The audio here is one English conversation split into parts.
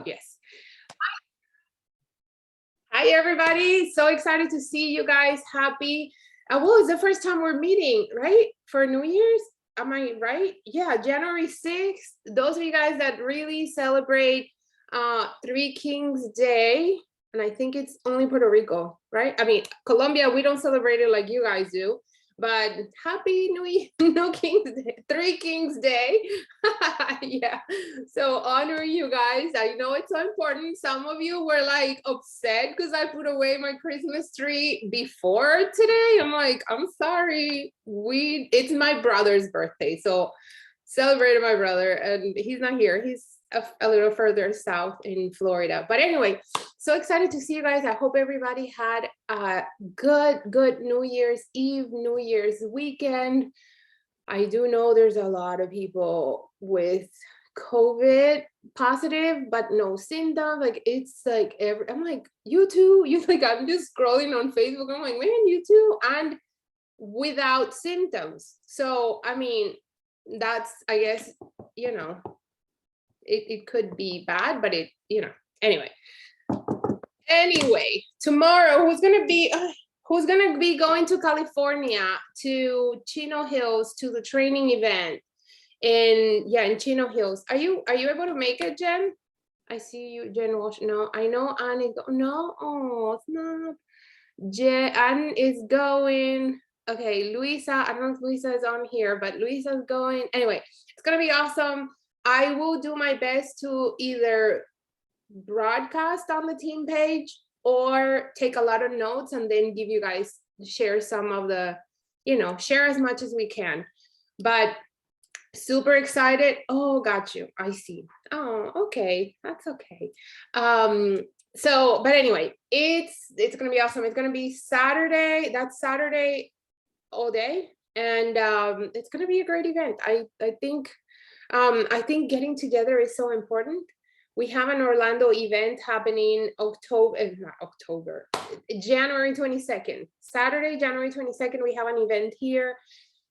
yes. Hi, everybody. So excited to see you guys. Happy. Well, it's the first time we're meeting, right? For New Year's. Am I right? Yeah, January 6th. Those of you guys that really celebrate Three Kings Day, and I think it's only Puerto Rico, right? I mean, Colombia, we don't celebrate it like you guys do. But happy New Year, no Kings Day, Three Kings Day. Yeah, so honor you guys. I know it's so important. Some of you were like upset because I put away my Christmas tree before today. I'm like, I'm sorry. It's my brother's birthday, so celebrated my brother, and he's not here. He's a little further south in Florida. But anyway, so excited to see you guys. I hope everybody had a good New Year's Eve, New Year's weekend. I do know there's a lot of people with COVID positive, but no symptoms. Like it's like I'm like, you too? You like, I'm just scrolling on Facebook. I'm like, man, you too? And without symptoms. So, I mean, that's, I guess, you know, it could be bad, but it, you know, anyway, tomorrow, who's gonna be going to California to Chino Hills to the training event in Chino Hills? Are you able to make it, Jen? I see you, Jen Walsh. No, I know Anne. No, oh, it's not. Jen is going. Okay, Luisa. I don't know if Luisa is on here, but Luisa's going. Anyway, it's gonna be awesome. I will do my best to either broadcast on the team page or take a lot of notes and then give you guys, share some of the, share as much as we can. But super excited. Oh, got you. I see. Oh, okay. That's okay. So, but anyway, it's gonna be awesome. It's gonna be Saturday. That's Saturday all day, and it's gonna be a great event. I think getting together is so important. We have an Orlando event happening January 22nd. Saturday, January 22nd, we have an event here.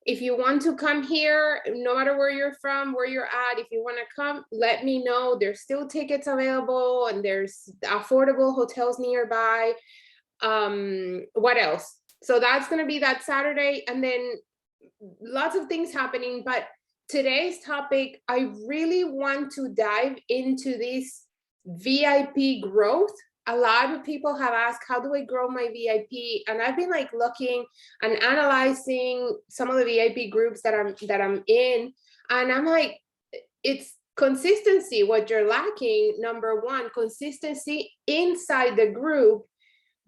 If you want to come here, no matter where you're from, where you're at, if you want to come, let me know. There's still tickets available and there's affordable hotels nearby. What else? So that's going to be that Saturday, and then lots of things happening. But today's topic, I really want to dive into this VIP growth. A lot of people have asked, how do I grow my VIP? And I've been like looking and analyzing some of the VIP groups that I'm in. And I'm like, it's consistency, what you're lacking. Number one, consistency inside the group,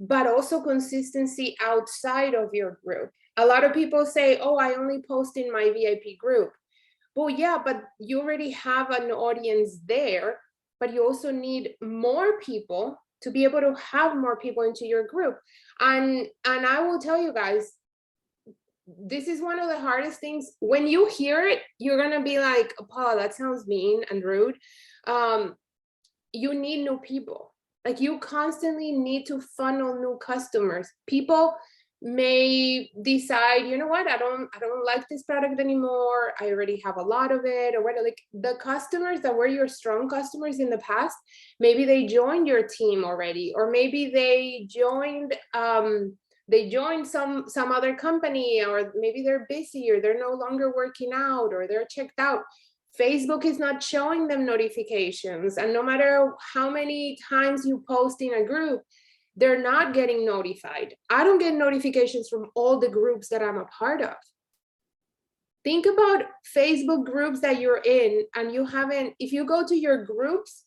but also consistency outside of your group. A lot of people say, oh, I only post in my VIP group. Well, yeah, but you already have an audience there, but you also need more people to be able to have more people into your group. And I will tell you guys, this is one of the hardest things. When you hear it, you're gonna be like, Paula, that sounds mean and rude. You need new people. Like, you constantly need to funnel new customers. People may decide, you know what, I don't like this product anymore. I already have a lot of it. Or whether, like, the customers that were your strong customers in the past, maybe they joined your team already, or maybe they joined some other company, or maybe they're busy, or they're no longer working out, or they're checked out. Facebook is not showing them notifications, and no matter how many times you post in a group, they're not getting notified. I don't get notifications from all the groups that I'm a part of. Think about Facebook groups that you're in, and you haven't, if you go to your groups,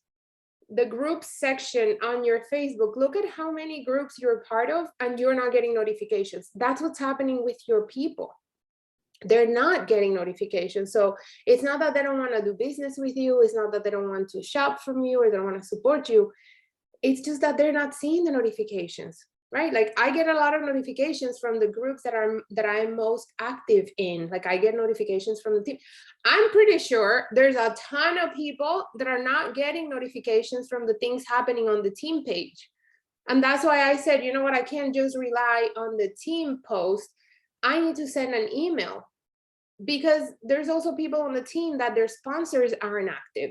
the groups section on your Facebook, look at how many groups you're part of and you're not getting notifications. That's what's happening with your people. They're not getting notifications. So it's not that they don't want to do business with you. It's not that they don't want to shop from you or they don't want to support you. It's just that they're not seeing the notifications, right? Like, I get a lot of notifications from the groups that I'm most active in. Like, I get notifications from the team. I'm pretty sure there's a ton of people that are not getting notifications from the things happening on the team page. And that's why I said, you know what, I can't just rely on the team post. I need to send an email, because there's also people on the team that their sponsors aren't active.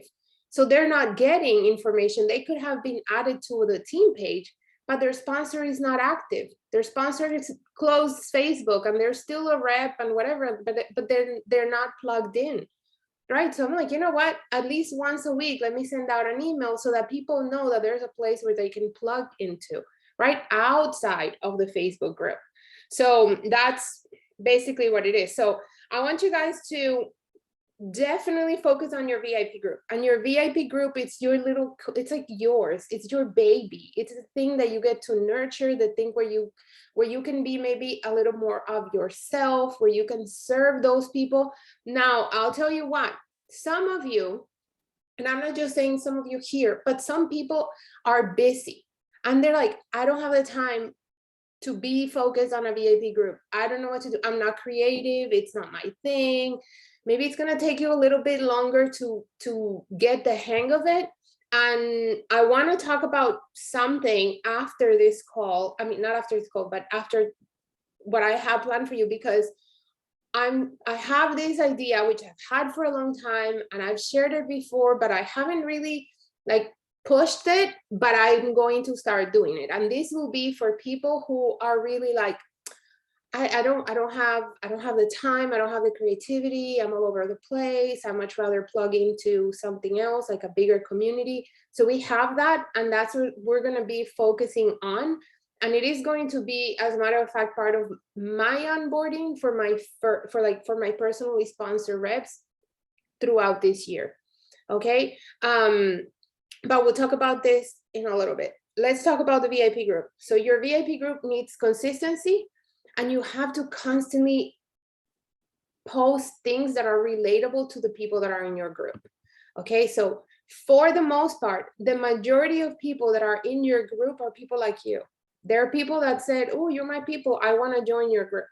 So they're not getting information. They could have been added to the team page, but their sponsor is not active. Their sponsor is closed Facebook and they're still a rep and whatever, but they're not plugged in, right? So I'm like, you know what? At least once a week, let me send out an email so that people know that there's a place where they can plug into, right? Outside of the Facebook group. So that's basically what it is. So I want you guys to definitely focus on your VIP group. And your VIP group, it's your little, it's like yours, it's your baby. It's the thing that you get to nurture, the thing where you can be maybe a little more of yourself, where you can serve those people. Now, I'll tell you what, some of you, and I'm not just saying some of you here, but some people are busy and they're like, I don't have the time to be focused on a VIP group. I don't know what to do. I'm not creative. It's not my thing. Maybe it's going to take you a little bit longer to get the hang of it. And I want to talk about something after this call. I mean, not after this call, but after what I have planned for you, because I have this idea, which I've had for a long time and I've shared it before, but I haven't really like pushed it, but I'm going to start doing it. And this will be for people who are really like, I don't have the time, I don't have the creativity, I'm all over the place, I much rather plug into something else, like a bigger community. So we have that, and that's what we're going to be focusing on. And it is going to be, as a matter of fact, part of my onboarding for my personally sponsored reps throughout this year. Okay. But we'll talk about this in a little bit. Let's talk about the VIP group. So your VIP group needs consistency, and you have to constantly post things that are relatable to the people that are in your group. Okay, so for the most part, the majority of people that are in your group are people like you. There are people that said, oh, you're my people, I want to join your group.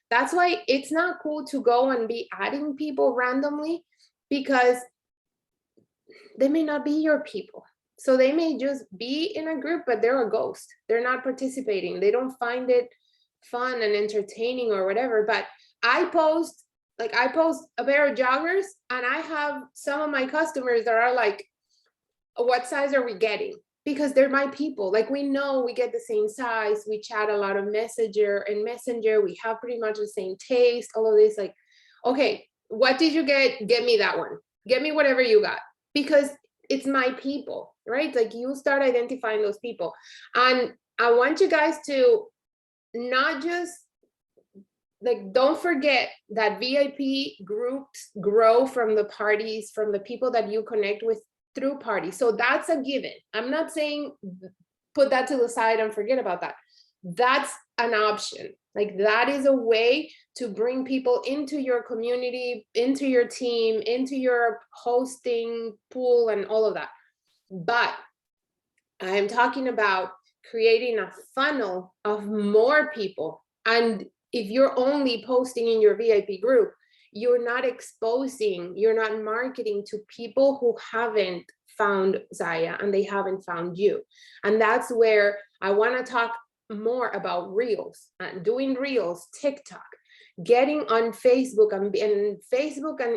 That's why it's not cool to go and be adding people randomly, because they may not be your people. So they may just be in a group, but they're a ghost. They're not participating. They don't find it fun and entertaining or whatever. But I post a pair of joggers, and I have some of my customers that are like, what size are we getting? Because they're my people. Like, we know we get the same size. We chat a lot of Messenger. We have pretty much the same taste, all of this. Like, okay, what did you get? Get me that one. Get me whatever you got. Because it's my people, right? Like, you start identifying those people. And I want you guys to not just, like, don't forget that VIP groups grow from the parties, from the people that you connect with through parties. So that's a given. I'm not saying put that to the side and forget about that. That's an option. Like, that is a way to bring people into your community, into your team, into your hosting pool and all of that. But I'm talking about creating a funnel of more people. And if you're only posting in your VIP group, you're not exposing, you're not marketing to people who haven't found Zaya and they haven't found you. And that's where I want to talk more about reels, doing reels, TikTok, getting on Facebook and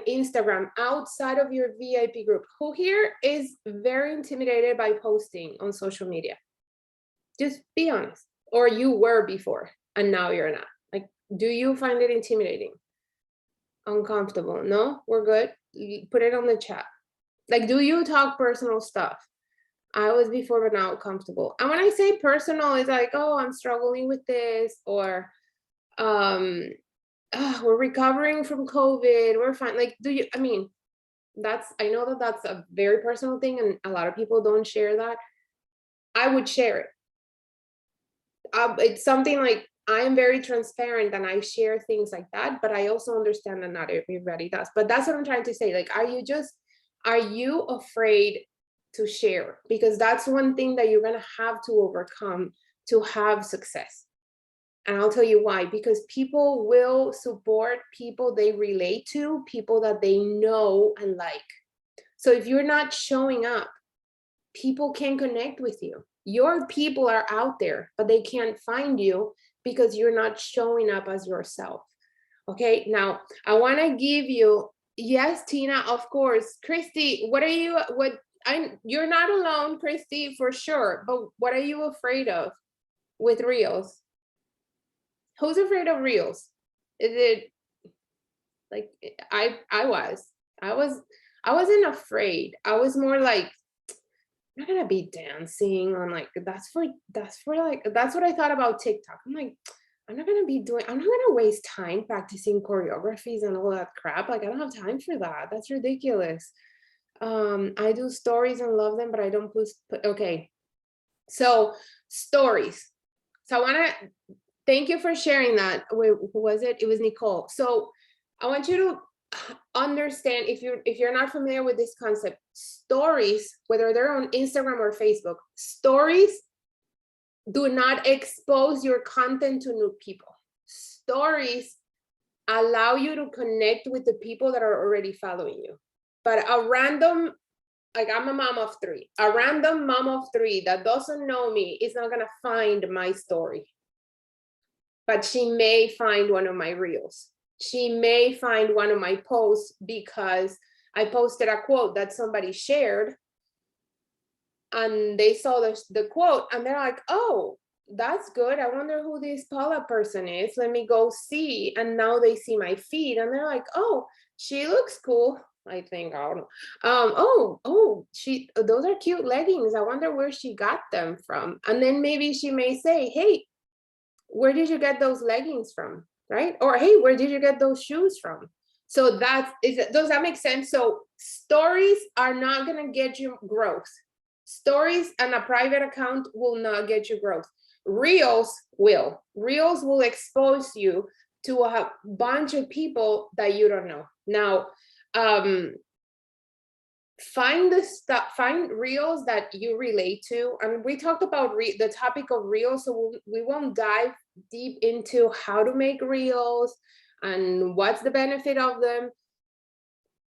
Instagram outside of your VIP group. Who here is very intimidated by posting on social media? Just be honest. Or you were before and now you're not. Like, do you find it intimidating? Uncomfortable? No? We're good? Put it on the chat. Like, do you talk personal stuff? I was before, but now comfortable. And when I say personal, it's like, oh, I'm struggling with this, or we're recovering from COVID, we're fine. Like, I mean, I know that that's a very personal thing, and a lot of people don't share that. I would share it. It's something like, I am very transparent and I share things like that, but I also understand that not everybody does. But that's what I'm trying to say. Like, are you afraid to share? Because that's one thing that you're going to have to overcome to have success. And I'll tell you why. Because people will support people they relate to, people that they know and like. So if you're not showing up, people can connect with you. Your people are out there, but they can't find you because you're not showing up as yourself. Okay, now I want to give you, yes, Tina, of course. Christy, what you're not alone, Christy, for sure. But what are you afraid of with reels? Who's afraid of reels? Is it like I wasn't afraid. I was more like, I'm not gonna be dancing on like that's for like that's what I thought about TikTok. I'm like, I'm not gonna waste time practicing choreographies and all that crap. Like I don't have time for that. That's ridiculous. I do stories and love them, but I don't put okay. So stories. So I want to thank you for sharing that. Wait, who was it? It was Nicole. So I want you to understand, if you're not familiar with this concept, stories, whether they're on Instagram or Facebook, stories do not expose your content to new people. Stories allow you to connect with the people that are already following you. But a random, like I'm a mom of three, a random mom of three that doesn't know me is not gonna find my story. But she may find one of my reels. She may find one of my posts because I posted a quote that somebody shared and they saw the quote and they're like, oh, that's good. I wonder who this Paula person is. Let me go see. And now they see my feed and they're like, oh, she looks cool. I think, I don't know. Those are cute leggings. I wonder where she got them from. And then maybe she may say, hey, where did you get those leggings from? Right? Or, hey, where did you get those shoes from? So does that make sense? So stories are not going to get you growth. Stories and a private account will not get you growth. Reels will. Reels will expose you to a bunch of people that you don't know. Now, find reels that you relate to. And we talked about the topic of reels, so we won't dive deep into how to make reels and what's the benefit of them.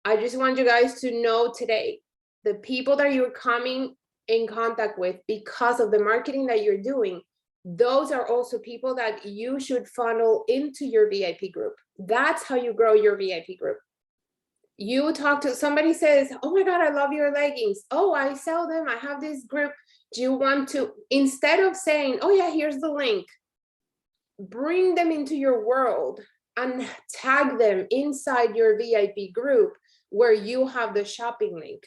I just want you guys to know today, the people that you're coming in contact with because of the marketing that you're doing, those are also people that you should funnel into your VIP group. That's how you grow your VIP group. You talk to somebody, says, oh my God, I love your leggings. Oh, I sell them. I have this group. Do you want to, instead of saying, oh yeah, here's the link, bring them into your world and tag them inside your VIP group where you have the shopping link.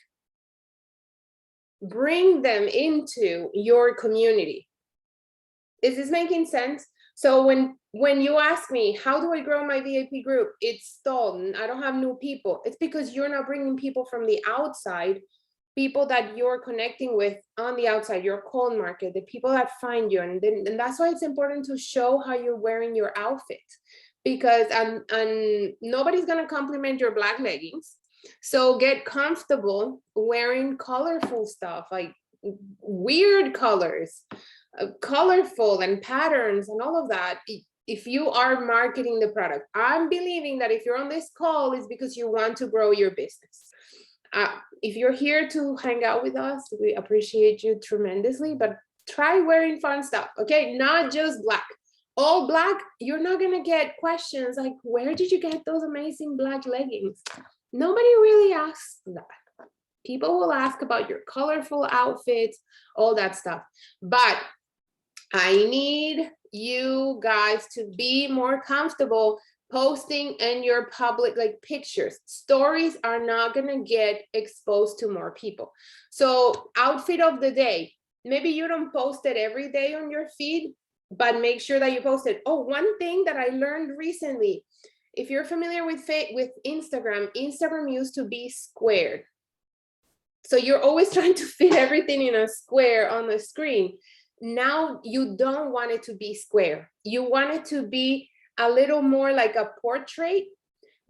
Bring them into your community. Is this making sense? So when you ask me, how do I grow my VIP group? It's stalled and I don't have new people. It's because you're not bringing people from the outside, people that you're connecting with on the outside, your cold market, the people that find you. And that's why it's important to show how you're wearing your outfit, because and nobody's going to compliment your black leggings. So get comfortable wearing colorful stuff, like weird colors, colorful and patterns and all of that. If you are marketing the product, I'm believing that if you're on this call, it's because you want to grow your business. If you're here to hang out with us, we appreciate you tremendously, but try wearing fun stuff, okay? Not just black. All black, you're not gonna get questions like, where did you get those amazing black leggings? Nobody really asks that. People will ask about your colorful outfits, all that stuff. But I need you guys to be more comfortable posting in your public, like pictures. Stories are not gonna get exposed to more people. So outfit of the day, maybe you don't post it every day on your feed, but make sure that you post it. Oh, one thing that I learned recently, if you're familiar with Instagram, Instagram used to be squared. So you're always trying to fit everything in a square on the screen. Now you don't want it to be square. You want it to be a little more like a portrait,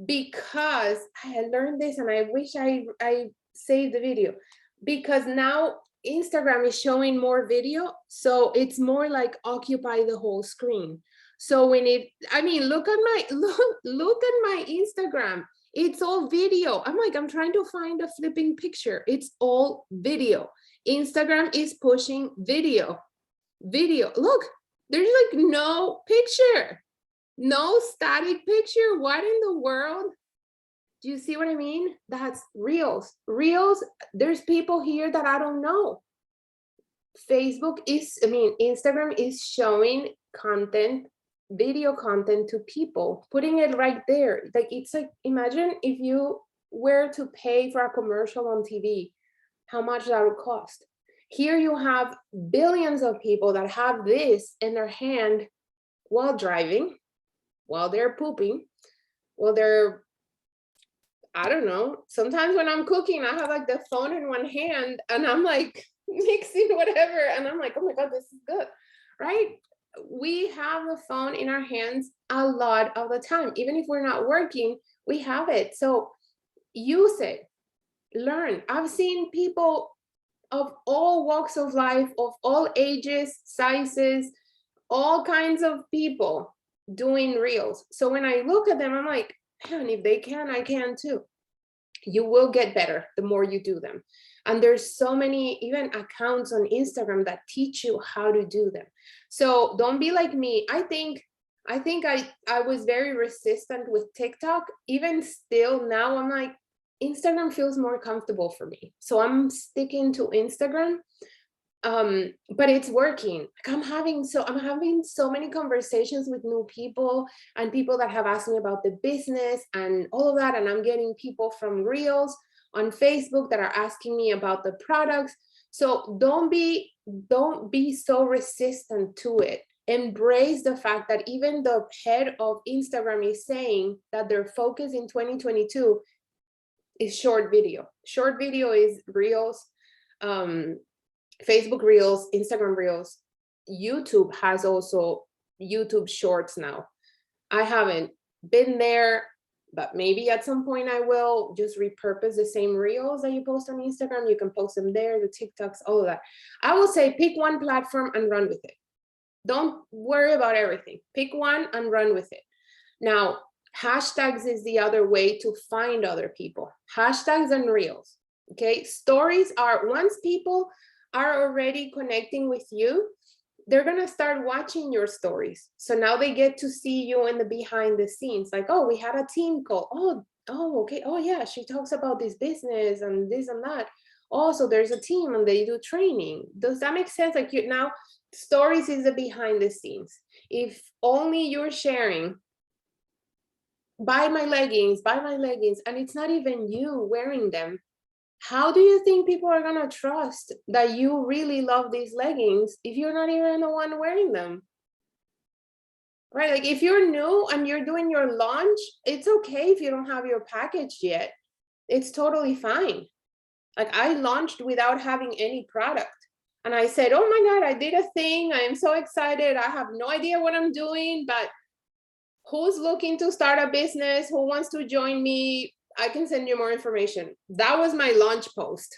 because I learned this and I wish I saved the video, because now Instagram is showing more video. So it's more like occupy the whole screen. So when look at my Instagram. It's all video. I'm trying to find a flipping picture. It's all video. Instagram is pushing video. Look, there's like no picture, no static picture. What in the world? Do you see what I mean? That's reels. Reels, there's people here that I don't know. Instagram is showing content, video content to people, putting it right there. Like, it's like, imagine if you were to pay for a commercial on TV, how much that would cost. Here you have billions of people that have this in their hand while driving, while they're pooping, while they're, I don't know, sometimes when I'm cooking, I have like the phone in one hand and I'm like mixing whatever. And I'm like, oh my God, this is good, right? We have the phone in our hands a lot of the time. Even if we're not working, we have it. So use it, learn. I've seen people of all walks of life, of all ages, sizes, all kinds of people doing reels. So when I look at them, I'm like, man, if they can, I can too. You will get better the more you do them. And there's so many even accounts on Instagram that teach you how to do them. So don't be like me. I think I was very resistant with TikTok. Even still now, I'm like, Instagram feels more comfortable for me. So I'm sticking to Instagram. But it's working. Like, I'm having so many conversations with new people and people that have asked me about the business and all of that. And I'm getting people from Reels on Facebook that are asking me about the products. So don't be so resistant to it. Embrace the fact that even the head of Instagram is saying that their focus in 2022 is short video. Short video is Reels, Facebook Reels, Instagram Reels. YouTube has also YouTube Shorts now. I haven't been there, but maybe at some point I will just repurpose the same Reels that you post on Instagram. You can post them there, the TikToks, all of that. I will say pick one platform and run with it. Don't worry about everything. Pick one and run with it. Now, hashtags is the other way to find other people. Hashtags and Reels. Okay, stories are, once people are already connecting with you, they're gonna start watching your stories. So now they get to see you in the behind the scenes, like, oh, we had a team call. Oh, okay. Oh yeah, she talks about this business and this and that. Also, there's a team and they do training. Does that make sense? Like, you now, stories is the behind the scenes. If only you're sharing, buy my leggings, and it's not even you wearing them, how do you think people are gonna trust that you really love these leggings if you're not even the one wearing them? Right? Like, if you're new and you're doing your launch, it's okay if you don't have your package yet. It's totally fine. Like, I launched without having any product. And I said, oh my God, I did a thing. I am so excited. I have no idea what I'm doing, but who's looking to start a business? Who wants to join me? I can send you more information. That was my launch post.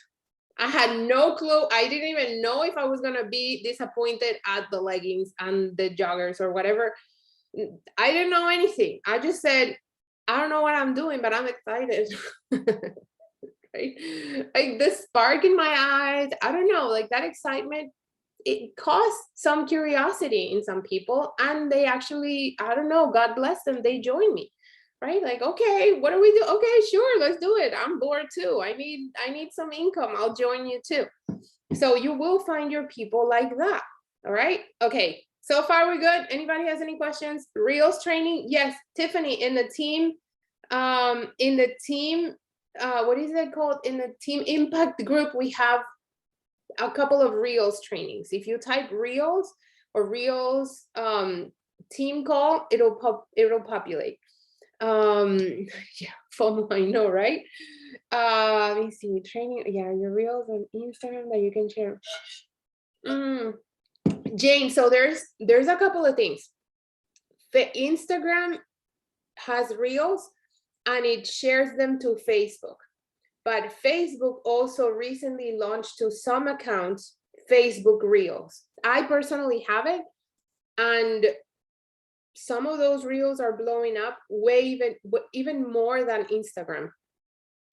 I had no clue. I didn't even know if I was going to be disappointed at the leggings and the joggers or whatever. I didn't know anything. I just said, I don't know what I'm doing, but I'm excited. Right? Like, the spark in my eyes, I don't know, like that excitement, it caused some curiosity in some people, and they actually, I don't know, God bless them, they joined me. Right? Like, okay, what do we do? Okay, sure, let's do it. I'm bored too. I need some income. I'll join you too. So you will find your people like that. All right. Okay. So far we're good. Anybody has any questions? Reels training? Yes, Tiffany, in the team, what is it called? In the team impact group, we have a couple of Reels trainings. If you type Reels or Reels team call, it'll populate. Yeah, FOMO, I know, right? Let me see, training, yeah, your Reels on Instagram that you can share. Jane, so there's a couple of things. The Instagram has Reels and it shares them to Facebook, but Facebook also recently launched to some accounts Facebook Reels. I personally have it, and some of those Reels are blowing up way even more than Instagram.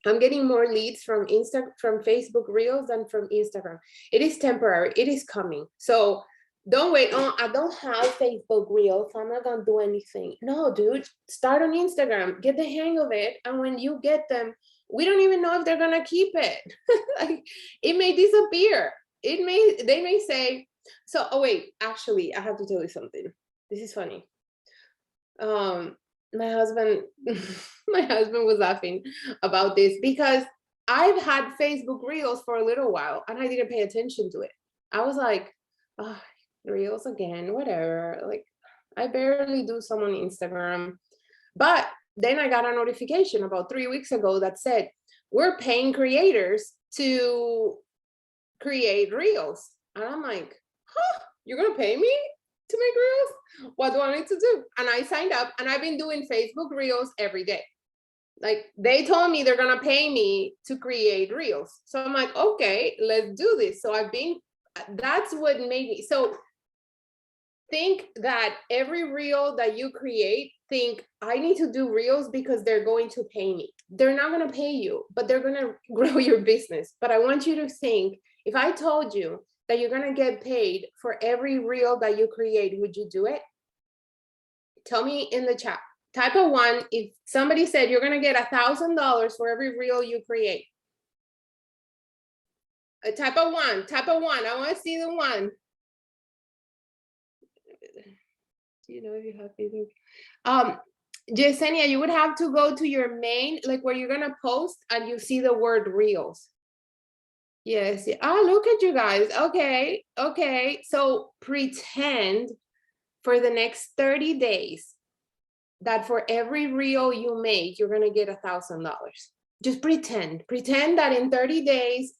I'm getting more leads from Facebook Reels than from Instagram. It is temporary. It is coming. So Don't wait. Oh, I don't have Facebook Reels, so I'm not gonna do anything. No, dude, start on Instagram, get the hang of it, and when you get them, we don't even know if they're gonna keep it. Like, it may disappear. They may say, so, oh wait, actually, I have to tell you something. This is funny. My husband, my husband was laughing about this because I've had Facebook Reels for a little while and I didn't pay attention to it. I was like, oh, Reels again, whatever. Like, I barely do some on Instagram. But then I got a notification about 3 weeks ago that said, we're paying creators to create Reels. And I'm like, huh, you're gonna pay me to make Reels? What do I need to do? And I signed up and I've been doing Facebook Reels every day. Like, they told me they're gonna pay me to create Reels. So I'm like, okay, let's do this. So that's what made me, so think that every reel that you create, think, I need to do Reels because they're going to pay me. They're not gonna pay you, but they're gonna grow your business. But I want you to think, if I told you that you're gonna get paid for every reel that you create, would you do it? Tell me in the chat. Type a 1 if somebody said you're gonna get $1,000 for every reel you create. Type a 1, type a 1. I wanna see the 1. Do you know if you have Facebook? Yesenia, you would have to go to your main, like where you're gonna post and you see the word Reels. Yes. Oh, look at you guys. Okay. Okay. So pretend for the next 30 days that for every reel you make, you're going to get $1,000. Just pretend that in 30 days,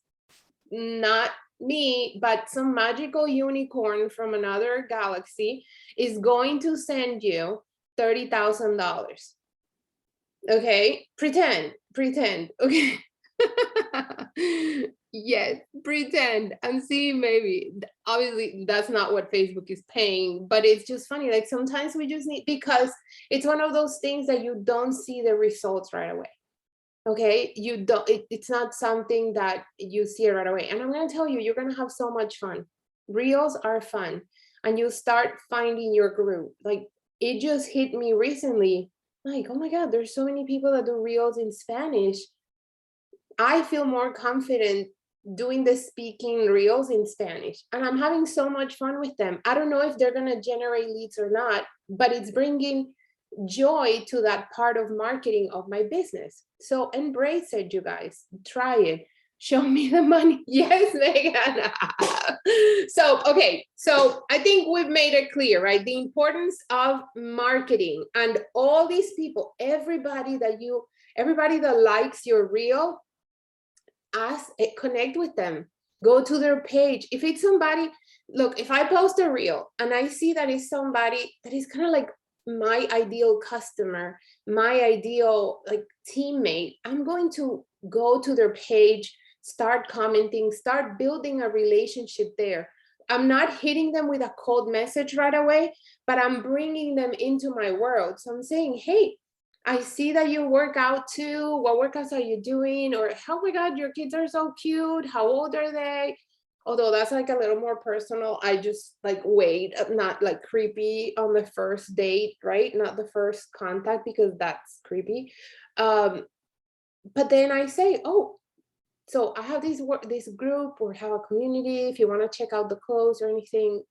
not me, but some magical unicorn from another galaxy is going to send you $30,000. Okay. Pretend. Okay. Yes, pretend and see, maybe. Obviously that's not what Facebook is paying, but it's just funny, like sometimes we just need, because it's one of those things that you don't see the results right away. Okay, you don't, it's not something that you see right away. And I'm going to tell you, you're going to have so much fun. Reels are fun, and you start finding your group. Like, it just hit me recently, like, oh my god, there's so many people that do Reels in Spanish. I feel more confident doing the speaking Reels in Spanish, and I'm having so much fun with them. I don't know if they're going to generate leads or not, but it's bringing joy to that part of marketing of my business. So embrace it, you guys. Try it. Show me the money. Yes, Megan. So, okay. So I think we've made it clear, right? The importance of marketing, and all these people, everybody that likes your reel, connect with them, go to their page. If it's somebody, look, if I post a reel and I see that it's somebody that is kind of like my ideal customer, my ideal like teammate, I'm going to go to their page, start commenting, start building a relationship there. I'm not hitting them with a cold message right away, but I'm bringing them into my world. So I'm saying, hey, I see that you work out too. What workouts are you doing? Or, oh my God, your kids are so cute. How old are they? Although that's like a little more personal. I just like wait, not like creepy on the first date, right? Not the first contact, because that's creepy. But then I say, oh, so I have this group or have a community. If you want to check out the clothes or anything,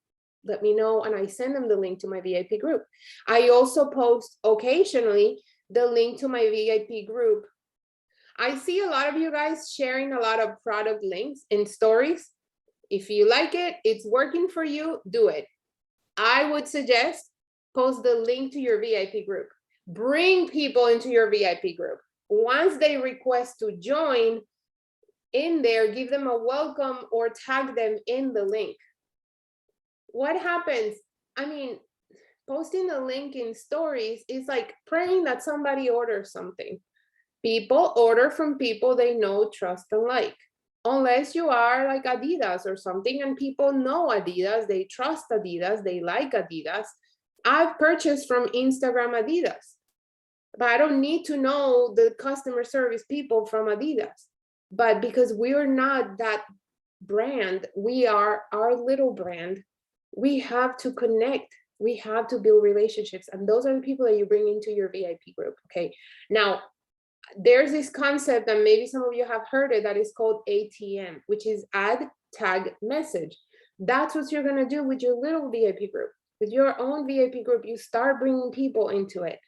let me know. And I send them the link to my VIP group. I also post occasionally the link to my VIP group. I see a lot of you guys sharing a lot of product links in stories. If you like it, it's working for you, do it. I would suggest post the link to your VIP group. Bring people into your VIP group. Once they request to join in there, give them a welcome or tag them in the link. What happens? I mean, posting a link in stories is like praying that somebody orders something. People order from people they know, trust, and like. Unless you are like Adidas or something, and people know Adidas, they trust Adidas, they like Adidas. I've purchased from Instagram Adidas, but I don't need to know the customer service people from Adidas. But because we're not that brand, we are our little brand. We have to connect. We have to build relationships. And those are the people that you bring into your VIP group. Okay. Now, there's this concept that maybe some of you have heard it, that is called ATM, which is add, tag, message. That's what you're going to do with your little VIP group. With your own VIP group, you start bringing people into it.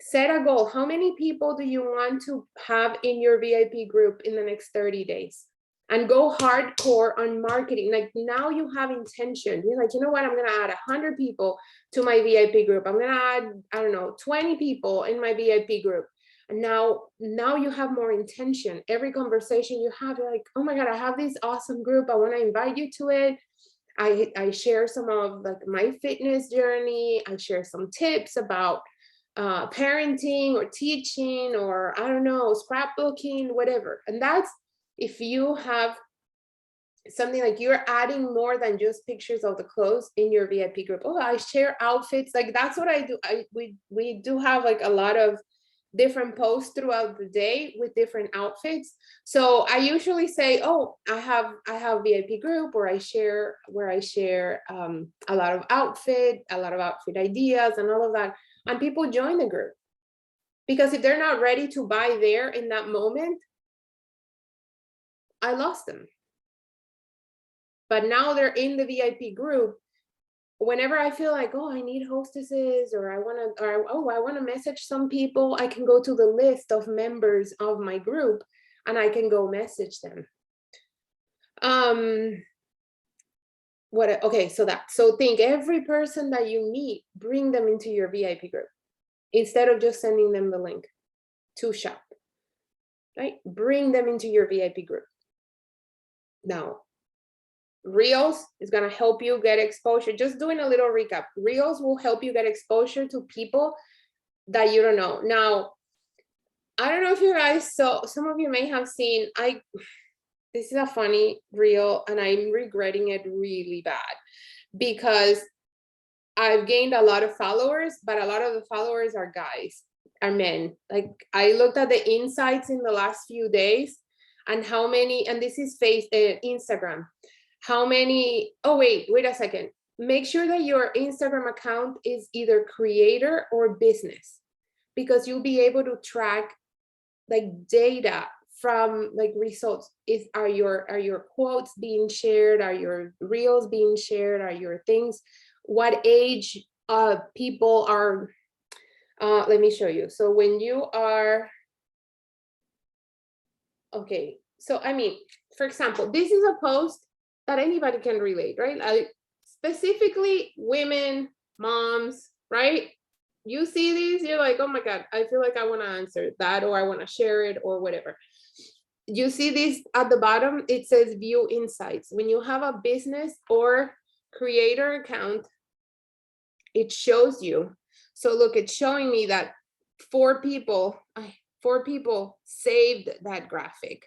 Set a goal. How many people do you want to have in your VIP group in the next 30 days? And go hardcore on marketing. Like, now you have intention. You're like, you know what? I'm going to add 100 people to my VIP group. I'm going to add, I don't know, 20 people in my VIP group. And now you have more intention. Every conversation you have, you're like, oh my God, I have this awesome group. I want to invite you to it. I share some of like my fitness journey. I share some tips about parenting or teaching, or I don't know, scrapbooking, whatever. And that's, if you have something like you're adding more than just pictures of the clothes in your VIP group. Oh, I share outfits. Like, that's what I do. We do have like a lot of different posts throughout the day with different outfits. So I usually say, oh, I have VIP group where I share a lot of outfit ideas and all of that. And people join the group, because if they're not ready to buy there in that moment, I lost them. But now they're in the VIP group. Whenever I feel like, oh, I need hostesses, or I want to message some people, I can go to the list of members of my group and I can go message them. So think, every person that you meet, bring them into your VIP group instead of just sending them the link to shop, right? Bring them into your VIP group. Now, Reels is going to help you get exposure. Just doing a little recap. Reels will help you get exposure to people that you don't know. Now, I don't know if you guys saw, some of you may have seen, this is a funny reel and I'm regretting it really bad, because I've gained a lot of followers, but a lot of the followers are guys, are men. Like, I looked at the insights in the last few days and how many, and this is Instagram. How many, oh, wait a second. Make sure that your Instagram account is either creator or business, because you'll be able to track like data from like results. Are your quotes being shared? Are your reels being shared? Are your things? What age people are, let me show you. So when you are, okay. So, I mean, for example, this is a post that anybody can relate, right? Specifically women, moms, right? You see these, you're like, oh my God, I feel like I want to answer that, or I want to share it, or whatever. You see this at the bottom, it says view insights. When you have a business or creator account, it shows you. So look, it's showing me that 4 people saved that graphic.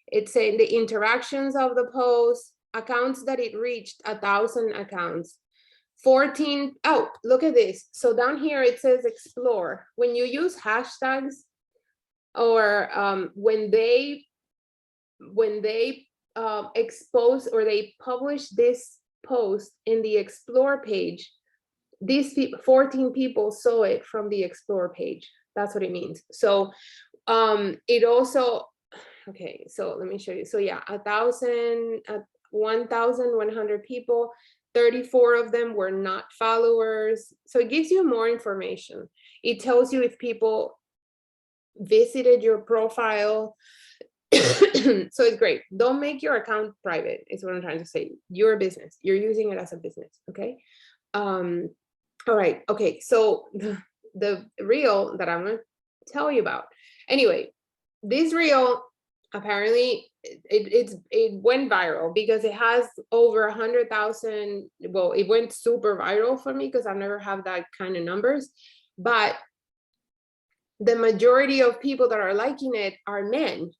It's saying the interactions of the post, accounts that it reached, 1,000 accounts, 14. Oh, look at this. So down here it says explore. When you use hashtags, or when they expose or they publish this post in the explore page, these 14 people saw it from the explore page. That's what it means. So it also, okay, so let me show you. So yeah, 1,100 people, 34 of them were not followers. So it gives you more information. It tells you if people visited your profile. So it's great. Don't make your account private, is what I'm trying to say. You're a business. You're using it as a business, okay? All right, okay, so the reel that I'm gonna tell you about. Anyway, this reel, apparently it went viral because it has over 100,000. Well, it went super viral for me because I've never had that kind of numbers, but the majority of people that are liking it are men.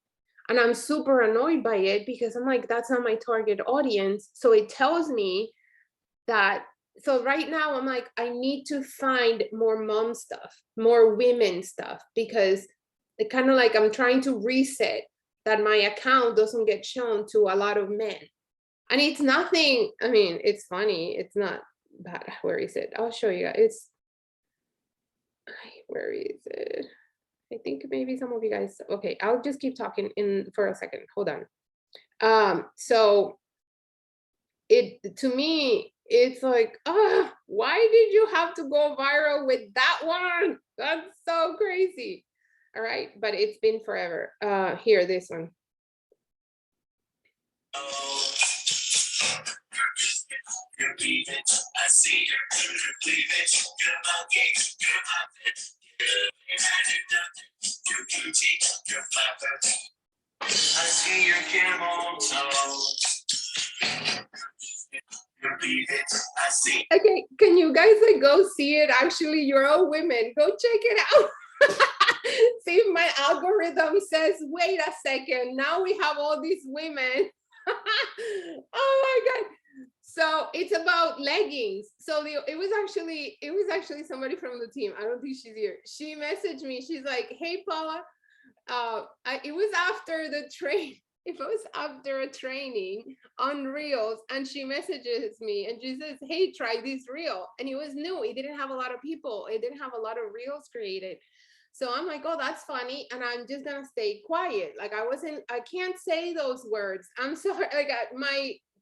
And I'm super annoyed by it because I'm like, that's not my target audience. So it tells me that, so right now I'm like, I need to find more mom stuff, more women stuff, because it kind of like I'm trying to reset that my account doesn't get shown to a lot of men. And it's nothing, I mean, it's funny. It's not bad. Where is it? I'll show you guys. Where is it? I think maybe some of you guys, okay, I'll just keep talking in for a second. Hold on. So it, to me, it's like, why did you have to go viral with that one? That's so crazy. All right, but it's been forever. Here, this one. I see your camel toe. Okay, can you guys like go see it? Actually, you're all women. Go check it out. See if my algorithm says, wait a second, now we have all these women. Oh my God. So it's about leggings. So it was actually somebody from the team. I don't think she's here. She messaged me. She's like, hey, Paula, it was after the train. It was after a training on Reels, and she messages me and she says, hey, try this reel. And it was new. It didn't have a lot of people. It didn't have a lot of reels created. So I'm like, oh, that's funny. And I'm just going to stay quiet. Like I can't say those words. I'm sorry. Like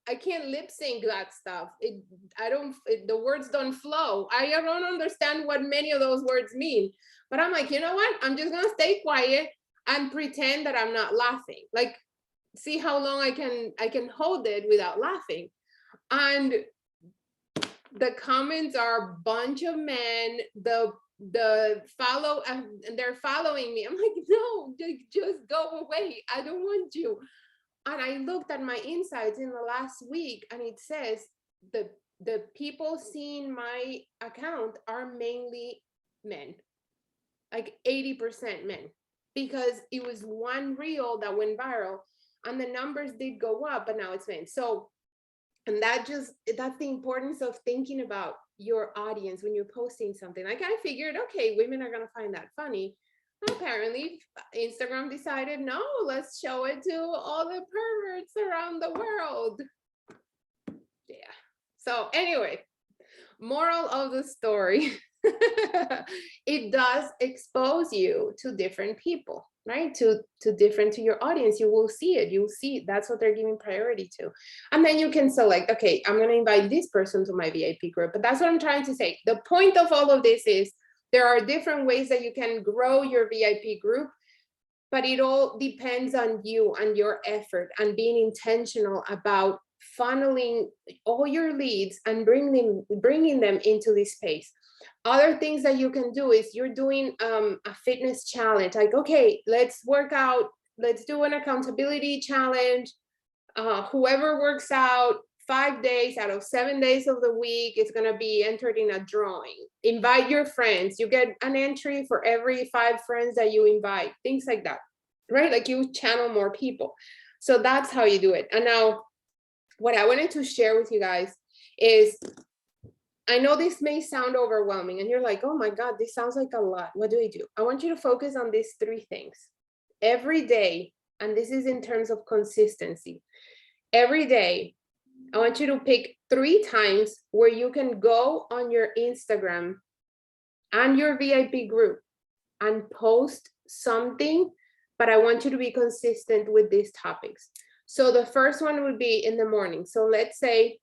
I can't lip sync that stuff. The words don't flow. I don't understand what many of those words mean. But I'm like, you know what? I'm just going to stay quiet and pretend that I'm not laughing. Like, see how long I can hold it without laughing. And the comments are a bunch of men, the follow, and they're following me. I'm like, no, just go away. I don't want you. And I looked at my insights in the last week, and it says the people seeing my account are mainly men, like 80% men, because it was one reel that went viral and the numbers did go up, but now it's men. So, and that's the importance of thinking about your audience when you're posting something. Like I figured, okay, women are gonna find that funny. Apparently Instagram decided, no, let's show it to all the perverts around the world. Yeah. So anyway, moral of the story, it does expose you to different people, right? To your audience. You will see it. You'll see that's what they're giving priority to. And then you can select, okay, I'm going to invite this person to my VIP group. But that's what I'm trying to say. The point of all of this is there are different ways that you can grow your VIP group, but it all depends on you and your effort and being intentional about funneling all your leads and bringing them into this space. Other things that you can do is you're doing a fitness challenge. Like, okay, let's work out. Let's do an accountability challenge. Whoever works out 5 days out of 7 days of the week is going to be entered in a drawing. Invite your friends. You get an entry for every 5 friends that you invite. Things like that, right? Like you channel more people. So that's how you do it. And now what I wanted to share with you guys is, I know this may sound overwhelming and you're like, oh my God, this sounds like a lot. What do I do? I want you to focus on these 3 things every day. And this is in terms of consistency. Every day, I want you to pick 3 times where you can go on your Instagram and your VIP group and post something, but I want you to be consistent with these topics. So the first one would be in the morning. So let's say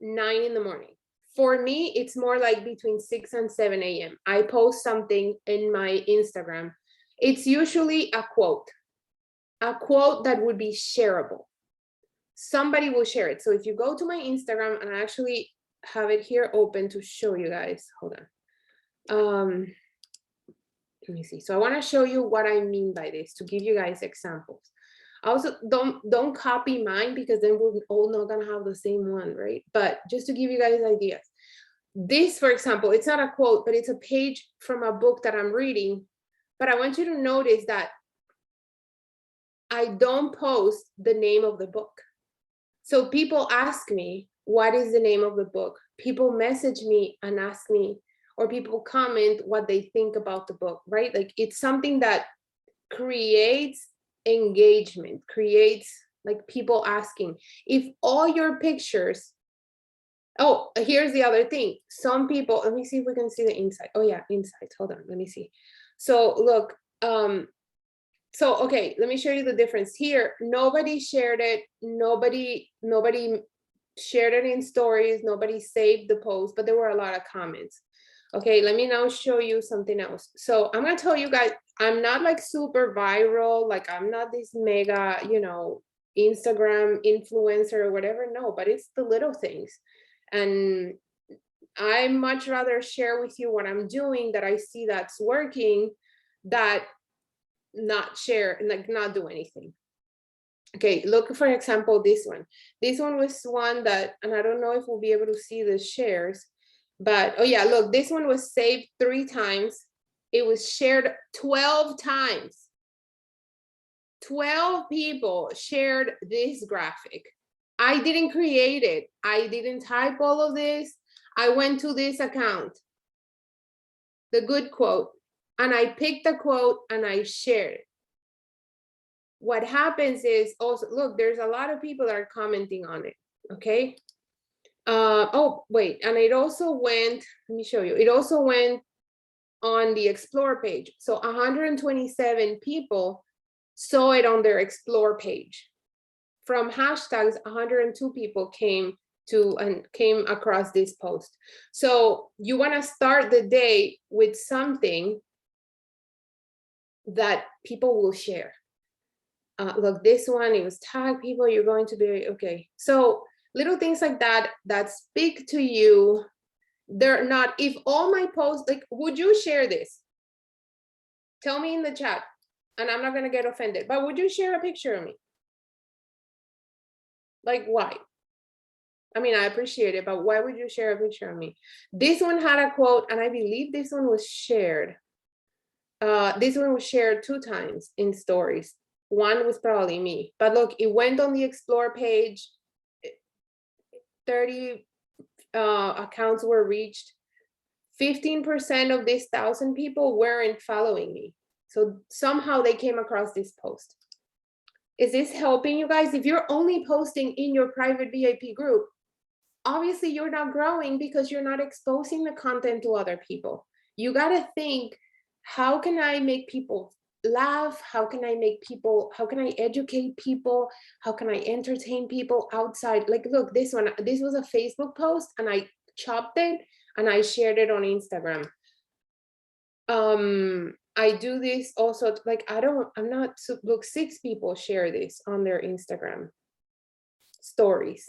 9 in the morning. For me, it's more like between 6 and 7 a.m. I post something in my Instagram. It's usually a quote that would be shareable. Somebody will share it. So if you go to my Instagram, and I actually have it here open to show you guys, hold on. Let me see. So I want to show you what I mean by this, to give you guys examples. Also, don't copy mine, because then we're all not gonna have the same one, right? But just to give you guys ideas. This, for example, it's not a quote, but it's a page from a book that I'm reading. But I want you to notice that I don't post the name of the book. So people ask me, what is the name of the book? People message me and ask me, or people comment what they think about the book, right? Like it's something that creates engagement, creates like people asking if all your pictures. Oh, here's the other thing. Some people, let me see if we can see the inside. Oh yeah, inside. Hold on, let me see. So look, so okay, let me show you the difference here. Nobody shared it. Nobody shared it in stories. Nobody saved the post, but there were a lot of comments. Okay, let me now show you something else. So I'm gonna tell you guys, I'm not like super viral, like I'm not this mega, you know, Instagram influencer or whatever. No, but it's the little things. And I much rather share with you what I'm doing that I see that's working, that not share, like not do anything. Okay, look, for example, this one. This one was one that, and I don't know if we'll be able to see the shares, but oh yeah, look, this one was saved 3 times. It was shared 12 times. 12 people shared this graphic. I didn't create it. I didn't type all of this. I went to this account, the good quote, and I picked the quote and I shared it. What happens is also, look, there's a lot of people that are commenting on it, okay? Oh, wait, and it also went, let me show you, it also went on the Explore page. So 127 people saw it on their Explore page. From hashtags, 102 people came across this post. So you wanna start the day with something that people will share. Look, this one, it was tag people, you're going to be, okay. So little things like that, that speak to you. They're not, if all my posts, like, would you share this? Tell me in the chat, and I'm not gonna get offended, but would you share a picture of me? Like, why? I mean, I appreciate it, but why would you share a picture of me? This one had a quote, and I believe this one was shared. This one was shared 2 times in stories. One was probably me, but look, it went on the Explore page. 30 accounts were reached. 15% of these 1,000 people weren't following me. So somehow they came across this post. Is this helping you guys? If you're only posting in your private VIP group, obviously you're not growing because you're not exposing the content to other people. You gotta think, how can I make people laugh? How can I educate people? How can I entertain people outside? Like, look, this one, this was a Facebook post and I chopped it and I shared it on Instagram. I do this also, like, look, 6 people share this on their Instagram stories.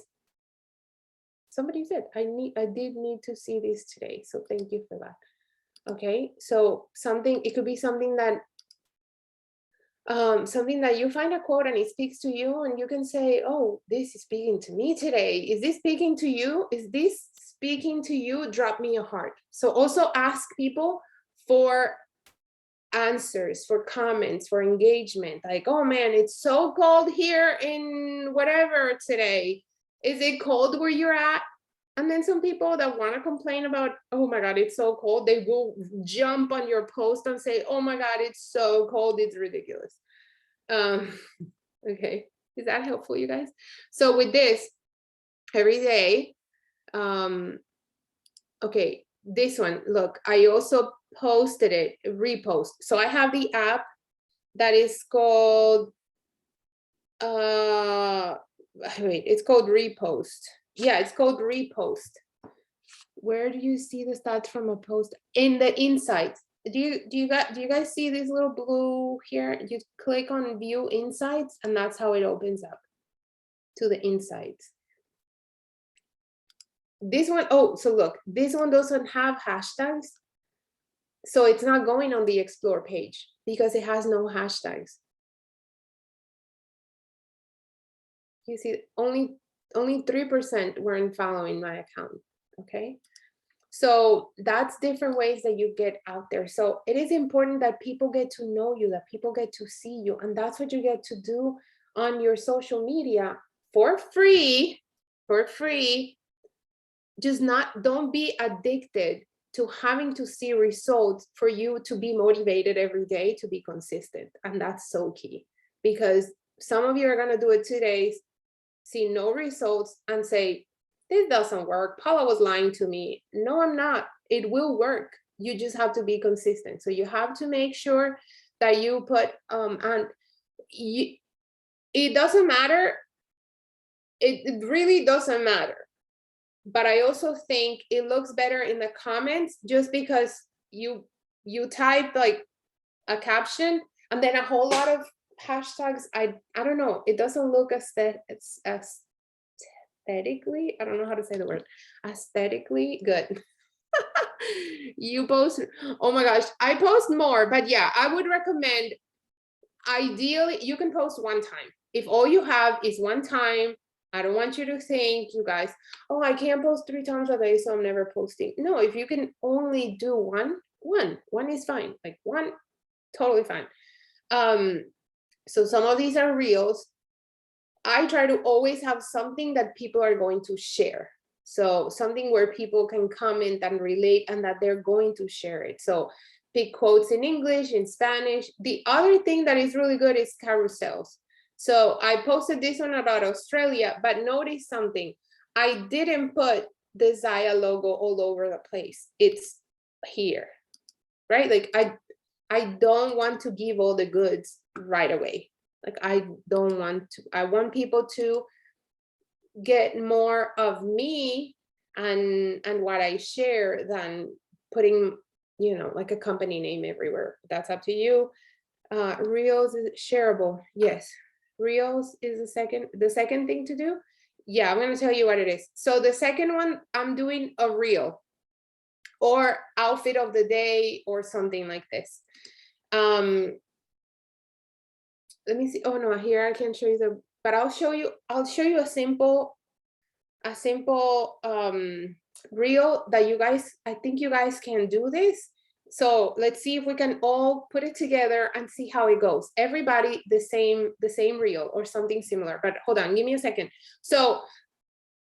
Somebody said, I did need to see this today. So thank you for that. Okay, so it could be something that you find a quote and it speaks to you and you can say, oh, this is speaking to me today. Is this speaking to you? Is this speaking to you? Drop me a heart. So also ask people for answers, for comments, for engagement. Like, oh man, it's so cold here in whatever today. Is it cold where you're at? And then some people that want to complain about, oh my God, it's so cold, they will jump on your post and say, oh my God, it's so cold, it's ridiculous. Okay, is that helpful, you guys? So with this, every day, okay, this one, look, I also posted it, repost. So I have the app that is called, wait, it's called Repost. Yeah, it's called Repost. Where do you see the stats from a post? In the insights. Do you guys see this little blue here? You click on View Insights, and that's how it opens up to the insights. This one, oh, so look, this one doesn't have hashtags. So it's not going on the Explore page because it has no hashtags. You see, only 3% weren't following my account, okay? So that's different ways that you get out there. So it is important that people get to know you, that people get to see you, and that's what you get to do on your social media for free, Just don't be addicted to having to see results for you to be motivated every day to be consistent. And that's so key, because some of you are gonna do it 2 days, see no results, and say, this doesn't work. Paula was lying to me. No, I'm not. It will work. You just have to be consistent. So you have to make sure that you put and you, it doesn't matter. It really doesn't matter. But I also think it looks better in the comments just because you type like a caption and then a whole lot of hashtags. I don't know. It doesn't look aesthetically, I don't know how to say the word, aesthetically good. You post, oh my gosh, I post more, but yeah, I would recommend, ideally, you can post one time. If all you have is one time, I don't want you to think, you guys, oh, I can't post 3 times a day, so I'm never posting. No, if you can only do one is fine, like one, totally fine. So some of these are reels. I try to always have something that people are going to share. So something where people can comment and relate and that they're going to share it. So pick quotes in English, in Spanish. The other thing that is really good is carousels. So I posted this one about Australia, but notice something. I didn't put the Zaya logo all over the place. It's here, right? Like I don't want to give all the goods right away. Like I don't want to, I want people to get more of me and what I share than putting, you know, like a company name everywhere. That's up to you. Reels is shareable. Yes. Reels is the second thing to do. Yeah, I'm gonna tell you what it is. So the second one, I'm doing a reel or outfit of the day or something like this. Let me see. Oh no, here I can show you the, but I'll show you a simple reel that you guys, I think you guys can do this. So let's see if we can all put it together and see how it goes. Everybody the same reel or something similar, but hold on, give me a second. So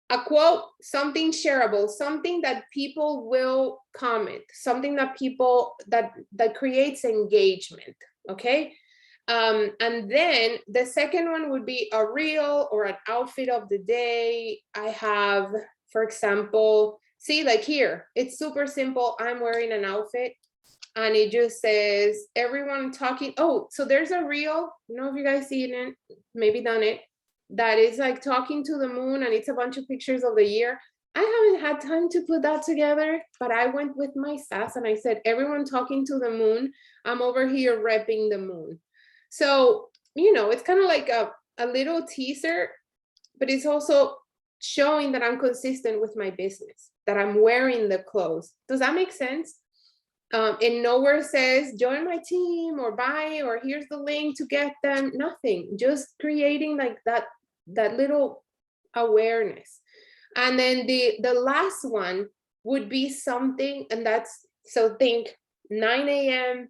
a quote, something shareable, something that people will comment, something that people that creates engagement, okay? And then the second one would be a reel or an outfit of the day. I have, for example, see, like here, it's super simple. I'm wearing an outfit and it just says everyone talking. Oh, so there's a reel, I don't know if you guys seen it, maybe done it, that is like talking to the moon and it's a bunch of pictures of the year. I haven't had time to put that together, but I went with my sass and I said, everyone talking to the moon. I'm over here repping the moon. So, you know, it's kind of like a little teaser, but it's also showing that I'm consistent with my business, that I'm wearing the clothes. Does that make sense? And nowhere says join my team or buy or here's the link to get them, nothing, just creating like that little awareness. And then the last one would be something, and that's, so think 9 a.m.,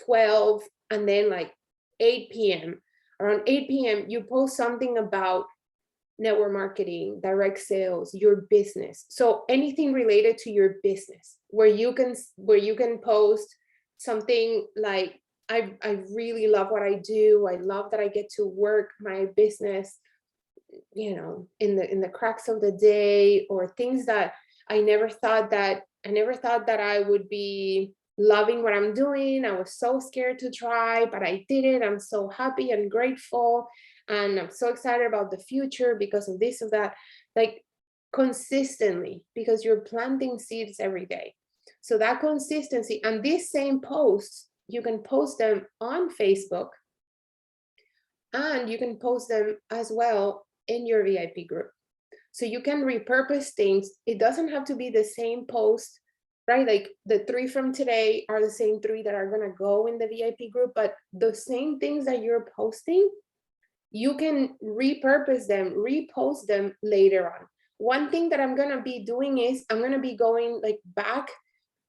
12, and then like 8 p.m. Around 8 p.m., you post something about network marketing, direct sales, your business. So anything related to your business, where you can post something like, I really love what I do. I love that I get to work my business, you know, in the cracks of the day, or things that I never thought that I would be loving what I'm doing. I was so scared to try, but I did it. I'm so happy and grateful. And I'm so excited about the future because of this or that, like consistently, because you're planting seeds every day. So that consistency, and these same posts, you can post them on Facebook and you can post them as well in your VIP group. So you can repurpose things. It doesn't have to be the same post, right? Like the 3 from today are the same 3 that are gonna go in the VIP group, but the same things that you're posting, you can repurpose them, repost them later on. One thing that I'm gonna be doing is I'm gonna be going like back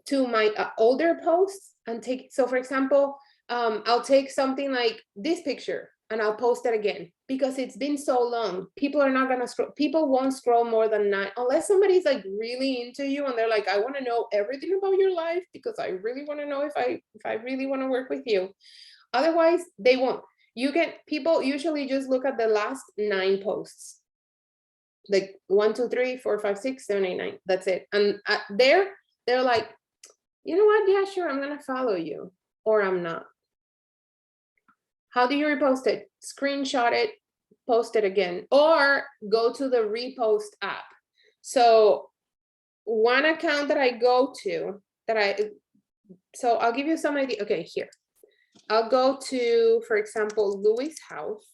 to my older posts and take, so for example, I'll take something like this picture and I'll post it again because it's been so long. People are not gonna scroll, people won't scroll more than 9, unless somebody's like really into you and they're like, I wanna know everything about your life because I really wanna know if I really wanna work with you. Otherwise, they won't. people usually just look at the last 9 posts. Like 1, 2, 3, 4, 5, 6, 7, 8, 9. That's it. And they're like, you know what? Yeah, sure. I'm gonna follow you, or I'm not. How do you repost it? Screenshot it, post it again, or go to the repost app. So one account that I go to so I'll give you some idea. Okay, here. I'll go to, for example, Louis' house.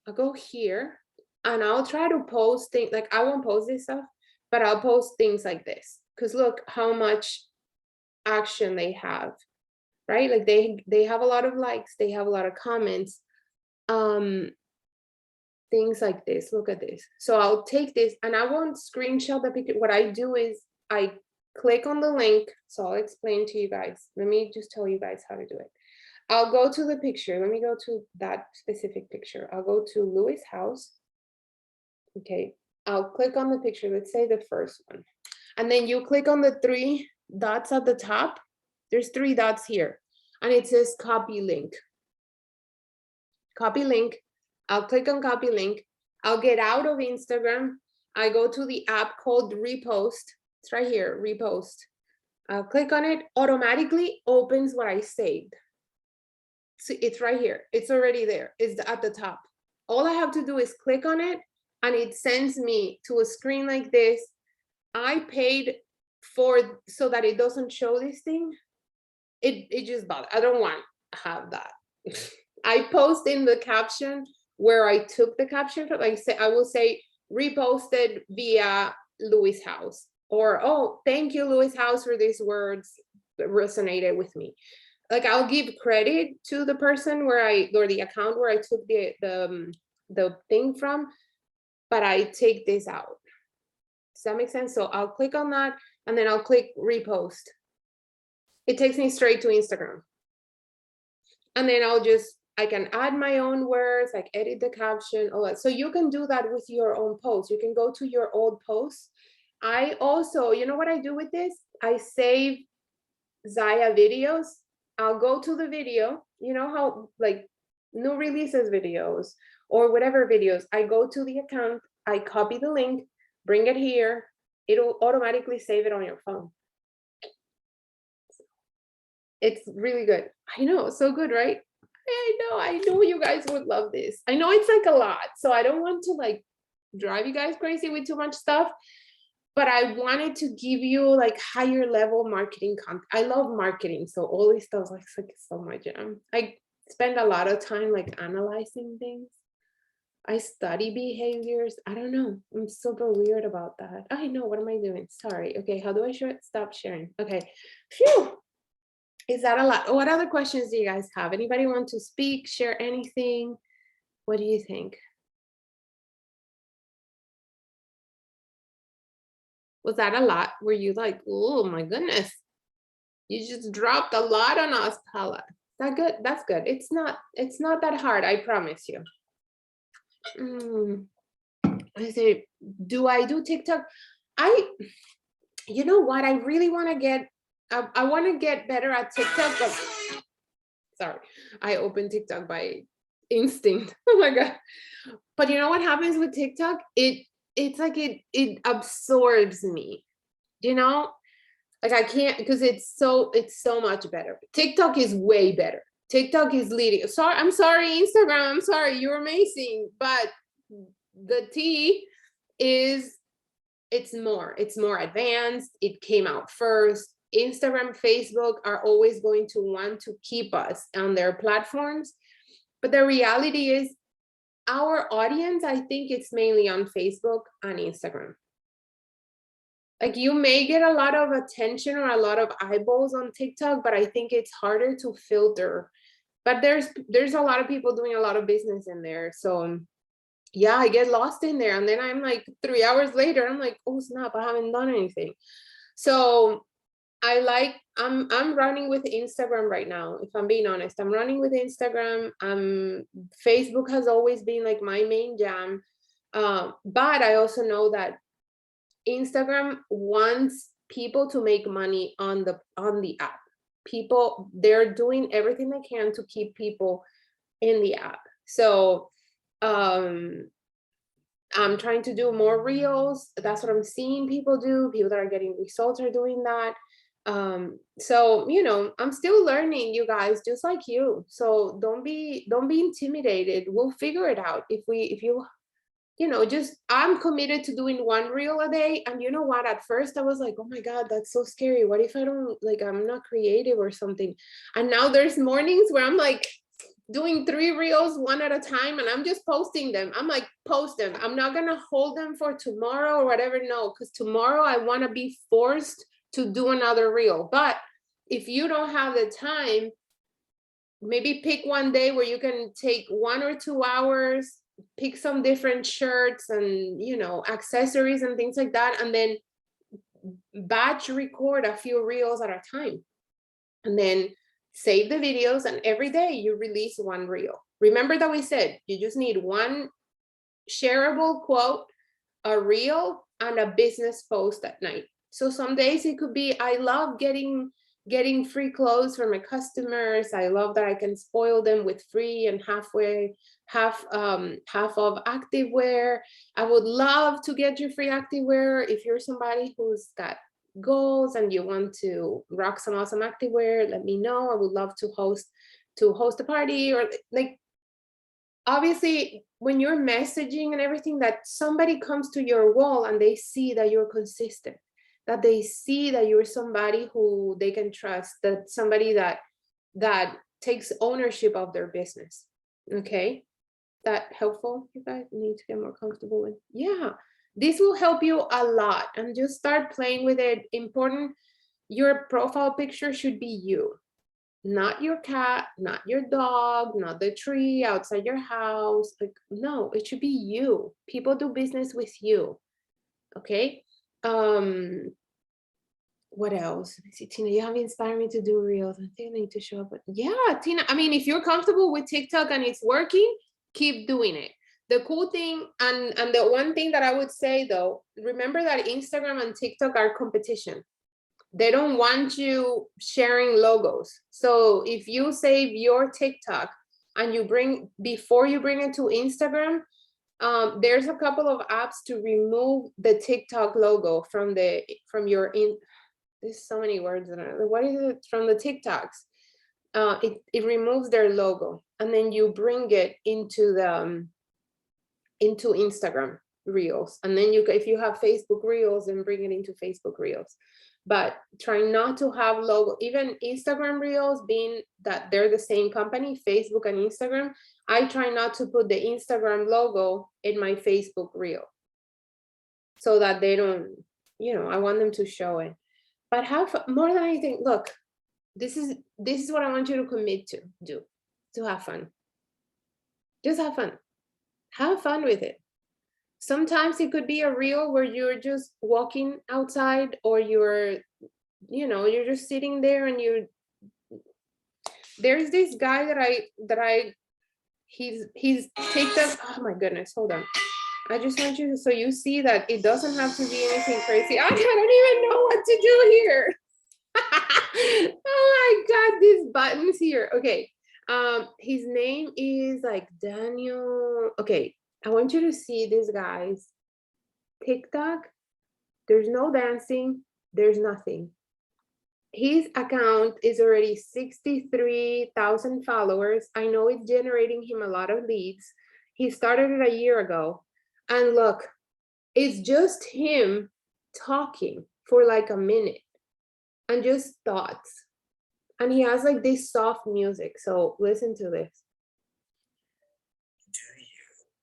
I'll go here and I'll try to post things, like I won't post this stuff, but I'll post things like this. Because look how much action they have, right? Like they have a lot of likes, they have a lot of comments. Things like this, look at this. So I'll take this and I won't screenshot the picture. What I do is I click on the link. So I'll explain to you guys. Let me just tell you guys how to do it. I'll go to the picture. Let me go to that specific picture. I'll go to Louis' house. Okay, I'll click on the picture. Let's say the first one. And then you click on the 3 dots at the top. There's 3 dots here. And it says copy link. Copy link. I'll click on copy link. I'll get out of Instagram. I go to the app called Repost. It's right here, Repost. I'll click on it. Automatically opens what I saved. So it's right here. It's already there. It's at the top. All I have to do is click on it and it sends me to a screen like this. I paid for so that it doesn't show this thing. It just bothers. I don't want to have that. I post in the caption where I took the caption from, like I will say reposted via Louis' house, or oh, thank you Louis' house for these words that resonated with me. Like I'll give credit to the person or the account where I took the thing from, but I take this out. Does that make sense? So I'll click on that and then I'll click repost. It takes me straight to Instagram. And then I can add my own words, like edit the caption, all that. So you can do that with your own posts. You can go to your old posts. I also, you know what I do with this? I save Zaya videos. I'll go to the video, you know how like new releases videos or whatever videos, I go to the account, I copy the link, bring it here. It'll automatically save it on your phone. It's really good. I know, so good, right? I know you guys would love this. I know it's like a lot, so I don't want to like drive you guys crazy with too much stuff, but I wanted to give you like higher level marketing content. I love marketing, so all these stuff like so my jam. I spend a lot of time like analyzing things. I study behaviors. I don't know. I'm super weird about that. I know. What am I doing? Sorry. Okay, how do I stop sharing? Okay. Phew. Is that a lot? What other questions do you guys have? Anybody want to speak, share anything? What do you think? Was that a lot? Were you like, oh my goodness, you just dropped a lot on us, Paula? Is that good? That's good. It's not that hard, I promise you. I say, do I do TikTok? You know what? I really want to get, I want to get better at TikTok, but sorry, I opened TikTok by instinct. Oh my God. But you know what happens with TikTok? It's like it absorbs me, you know? Like I can't, because it's so much better. TikTok is way better. TikTok is leading. Sorry, I'm sorry, Instagram. I'm sorry, you're amazing. But the T is it's more advanced. It came out first. Instagram, Facebook are always going to want to keep us on their platforms. But the reality is our audience, I think it's mainly on Facebook and Instagram. Like you may get a lot of attention or a lot of eyeballs on TikTok, but I think it's harder to filter. But there's a lot of people doing a lot of business in there. So yeah, I get lost in there. And then I'm like 3 hours later, I'm like, oh snap, I haven't done anything. So I'm running with Instagram right now. If I'm being honest, I'm running with Instagram. Facebook has always been like my main jam. But I also know that Instagram wants people to make money on the app. people, they're doing everything they can to keep people in the app. So I'm trying to do more reels. That's what I'm seeing people do. People that are getting results are doing that. So, you know, I'm still learning, you guys, just like you. So don't be intimidated. We'll figure it out. If you know, just, I'm committed to doing one reel a day. And you know what, at first I was like, oh my God, that's so scary. What if I don't, like, I'm not creative or something? And now there's mornings where I'm like doing 3 reels one at a time, and I'm just posting them. I'm like, post them. I'm not gonna hold them for tomorrow or whatever. No, because tomorrow I want to be forced to do another reel. But if you don't have the time, maybe pick one day where you can take 1 or 2 hours, pick some different shirts and, you know, accessories and things like that, and then batch record a few reels at a time, and then save the videos, and every day you release 1 reel. Remember that we said you just need 1 shareable quote, a reel, and a business post at night. So some days it could be, I love getting free clothes for my customers. I love that I can spoil them with free and half of activewear. I would love to get you free activewear. If you're somebody who's got goals and you want to rock some awesome activewear, let me know. I would love to host a party, or like, obviously when you're messaging and everything, that somebody comes to your wall and they see that you're consistent, that they see that you're somebody who they can trust, that somebody that takes ownership of their business. Okay, that helpful? You guys need to get more comfortable with. Yeah, this will help you a lot, and just start playing with it. Important, your profile picture should be you, not your cat, not your dog, not the tree outside your house. Like, no, it should be you. People do business with you. Okay. What else? Let me see, Tina, you have inspired me to do reels. I think I need to show up. Yeah, Tina, I mean, if you're comfortable with TikTok and it's working, keep doing it. The cool thing, and the one thing that I would say though, remember that Instagram and TikTok are competition. They don't want you sharing logos. So if you save your TikTok and before you bring it to Instagram, there's a couple of apps to remove the TikTok logo from your there's so many words in it. What is it? From the TikToks. It removes their logo, and then you bring it into Instagram Reels, and then if you have Facebook Reels, then bring it into Facebook Reels. But try not to have logo. Even Instagram Reels, being that they're the same company, Facebook and Instagram, I try not to put the Instagram logo in my Facebook Reel, so that they don't, you know, I want them to show it. But more than anything, look, this is what I want you to commit to do, to have fun. Just have fun. Have fun with it. Sometimes it could be a reel where you're just walking outside, or you're just sitting there, and there's this guy that he's TikTok. Oh my goodness, hold on. I just want you to, so you see that it doesn't have to be anything crazy. I don't even know what to do here. Oh my God, these buttons here. Okay. His name is like Daniel. Okay. I want you to see this guy's TikTok. There's no dancing. There's nothing. His account is already 63,000 followers. I know it's generating him a lot of leads. He started it a year ago. And look, it's just him talking for like a minute and just thoughts. And he has like this soft music. So listen to this. Do you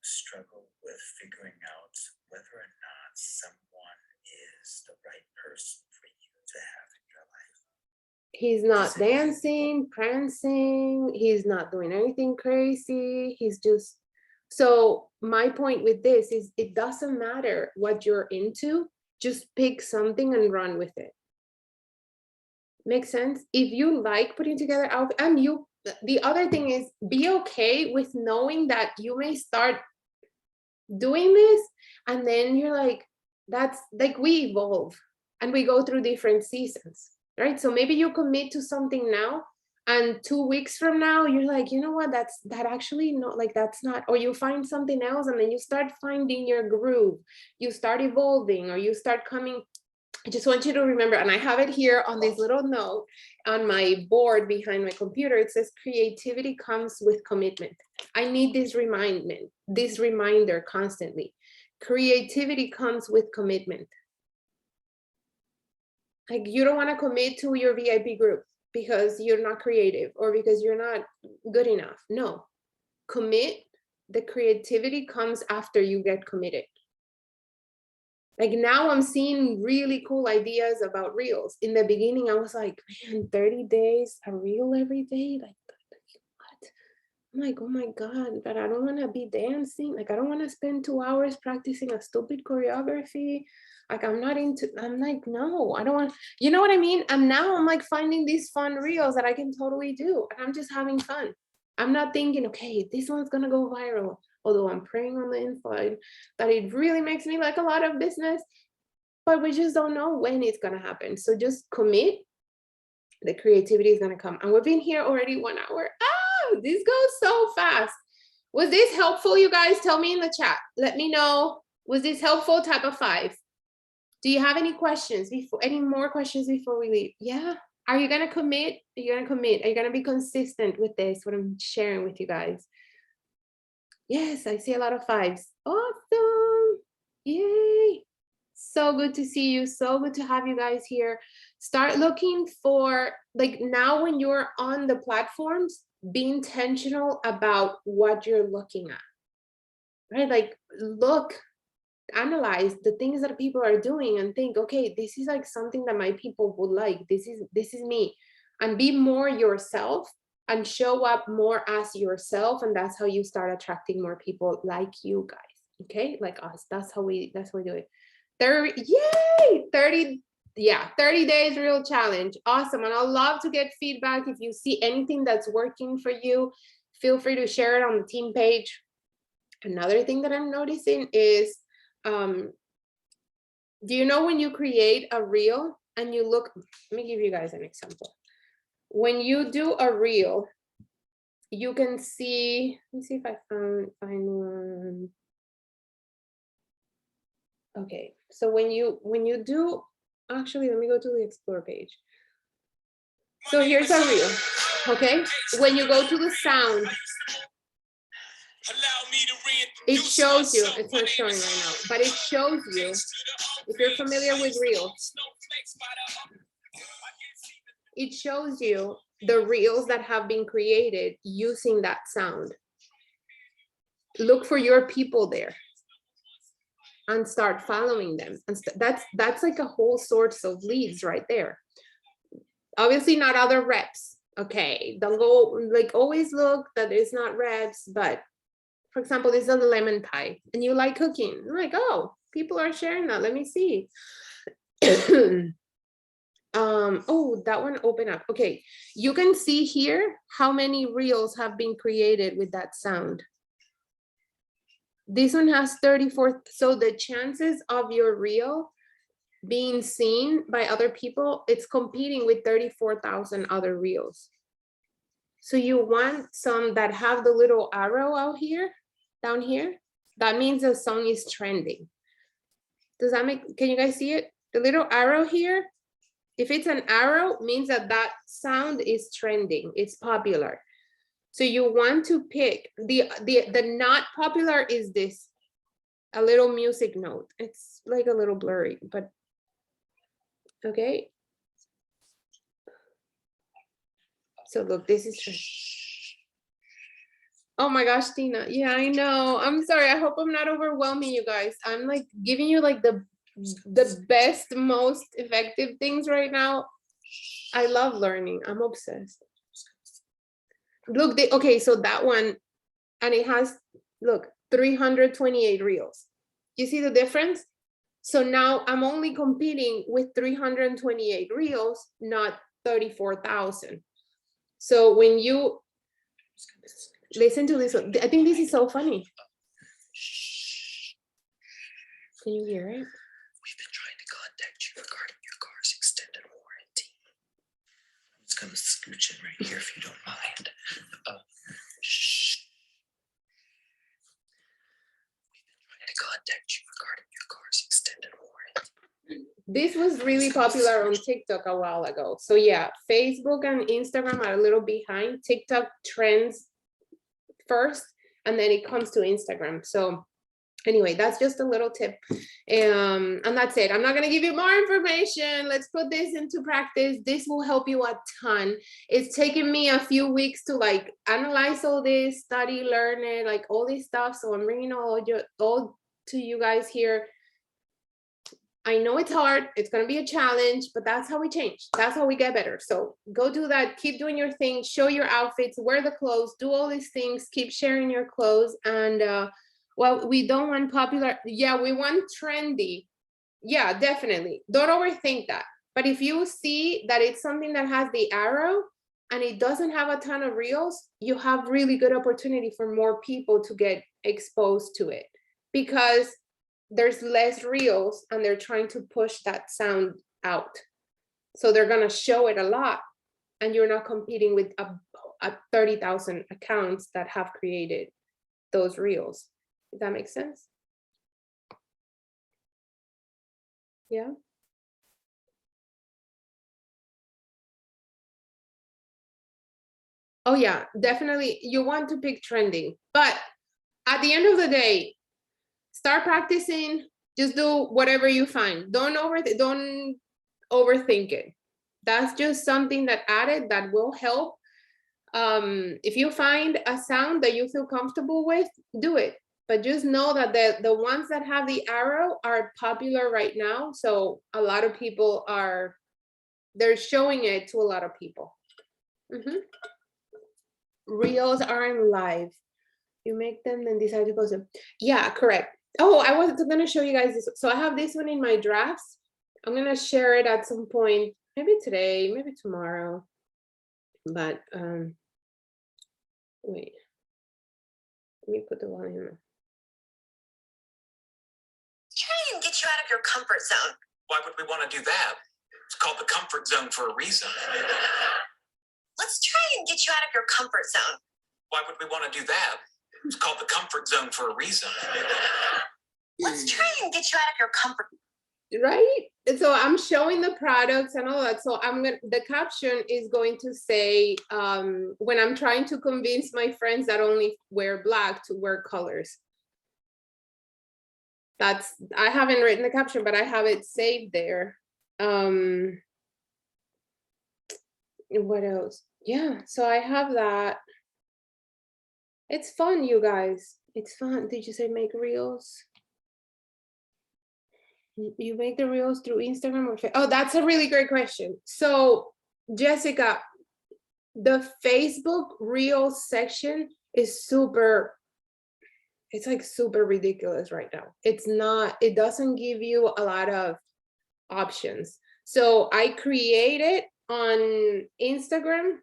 struggle with figuring out whether or not someone is the right person for you to have in your life? He's not dancing, prancing. He's not doing anything crazy. He's just, so my point with this is, it doesn't matter what you're into, just pick something and run with it. Makes sense? If you like putting together outfits, and the other thing is, be okay with knowing that you may start doing this, and then you're like, that's like, we evolve and we go through different seasons. right? So maybe you commit to something now, and 2 weeks from now, you're like, you know what, that actually not like, that's not, or you find something else, and then you start finding your groove, you start evolving, or you start coming. I just want you to remember, and I have it here on this little note on my board behind my computer. It says creativity comes with commitment. I need this reminder constantly. Creativity comes with commitment. Like, you don't want to commit to your VIP group because you're not creative or because you're not good enough. No, commit. The creativity comes after you get committed. Like, now I'm seeing really cool ideas about reels. In the beginning, I was like, man, 30 days, a reel every day? Like, what? I'm like, oh my God, but I don't want to be dancing. Like, I don't want to spend 2 hours practicing a stupid choreography. Like, I'm like, no, I don't want, you know what I mean? And now I'm like finding these fun reels that I can totally do. And I'm just having fun. I'm not thinking, okay, this one's going to go viral. Although I'm praying on the inside that it really makes me like a lot of business, but we just don't know when it's going to happen. So just commit. The creativity is going to come. And we've been here already 1 hour. Oh, this goes so fast. Was this helpful, you guys? Tell me in the chat. Let me know. Was this helpful? Type of 5. Do you have any questions before, any more questions before we leave? Yeah. Are you going to commit? Are you going to commit? Are you going to be consistent with this, what I'm sharing with you guys? Yes, I see a lot of 5s. Awesome. Yay. So good to see you. So good to have you guys here. Start looking for, like, now when you're on the platforms, be intentional about what you're looking at, right? Like, look, analyze the things that people are doing and think, okay, this is like something that my people would like. This is me. And be more yourself and show up more as yourself. And that's how you start attracting more people like you guys. Okay, like us. That's how we do it. 30, yay! 30, yeah, 30 days real challenge. Awesome. And I'd love to get feedback. If you see anything that's working for you, feel free to share it on the team page. Another thing that I'm noticing is, do you know when you create a reel and you look, let me give you guys an example. When you do a reel, you can see, let me see if I find one. Okay, so when you do, actually, let me go to the explore page. So here's a reel, okay? When you go to the sound, it shows you, it's not showing right now, but it shows you, if you're familiar with reels, it shows you the reels that have been created using that sound. Look for your people there and start following them. And that's like a whole source of leads right there. Obviously not other reps. Okay, don't go, like, always look that it's not reps, but for example, this is a lemon pie and you like cooking. I'm like, oh, people are sharing that. Let me see. Oh, that one opened up. Okay, you can see here how many reels have been created with that sound. This one has 34. So the chances of your reel being seen by other people, it's competing with 34,000 other reels. So you want some that have the little arrow out here, down here. That means the song is trending. Does that make, can you guys see it? The little arrow here, if it's an arrow, means that that sound is trending, it's popular. So you want to pick, the not popular is this, a little music note. It's like a little blurry, but okay. So look, this is, oh my gosh, Tina. Yeah, I know. I'm sorry. I hope I'm not overwhelming you guys. I'm like giving you like the best, most effective things right now. I love learning. I'm obsessed. Look, okay, so that one, and it has, look, 328 reels. You see the difference? So now I'm only competing with 328 reels, not 34,000. So when you listen to this one, I think this is so funny. Can you hear it? We've been trying to contact you regarding your car's extended warranty. just gonna scooch in right here if you don't mind. Shh. We've been trying to contact you regarding your car's extended warranty. This was really popular on TikTok a while ago. So yeah, Facebook and Instagram are a little behind. TikTok trends first, and then it comes to Instagram. So anyway, that's just a little tip. And that's it. I'm not gonna give you more information. Let's put this into practice. This will help you a ton. It's taken me a few weeks to like analyze all this, study, learn it, like all this stuff. So I'm bringing all to you guys here. I know it's hard, it's gonna be a challenge, but that's how we change. That's how we get better. So go do that, keep doing your thing, show your outfits, wear the clothes, do all these things, keep sharing your clothes. And well, we don't want popular, yeah, we want trendy. Yeah, definitely. Don't overthink that. But if you see that it's something that has the arrow and it doesn't have a ton of reels, you have really good opportunity for more people to get exposed to it, because there's less reels and they're trying to push that sound out. So they're gonna show it a lot and you're not competing with a 30,000 accounts that have created those reels. Does that make sense? Yeah. Oh yeah, definitely you want to pick trending, but at the end of the day, start practicing, just do whatever you find. Don't overthink it. That's just something that added that will help. If you find a sound that you feel comfortable with, do it. But just know that the ones that have the arrow are popular right now. So a lot of people they're showing it to a lot of people. Reels aren't live. You make them and decide to post them. Yeah, correct. Oh, I was gonna show you guys this. So I have this one in my drafts. I'm gonna share it at some point, maybe today, maybe tomorrow. But wait, let me put the volume on. Try and get you out of your comfort zone. Why would we want to do that? It's called the comfort zone for a reason. Let's try and get you out of your comfort zone. Why would we want to do that? It's called the comfort zone for a reason. Let's try and get you out of your comfort. Right? And so I'm showing the products and all that. So the caption is going to say, when I'm trying to convince my friends that only wear black to wear colors. I haven't written the caption, but I have it saved there. What else? Yeah, so I have that. It's fun, you guys. It's fun. Did you say make reels? You make the reels through Instagram or Facebook? Oh, that's a really great question. So, Jessica, the Facebook Reels section is it's like super ridiculous right now. It doesn't give you a lot of options. So I create it on Instagram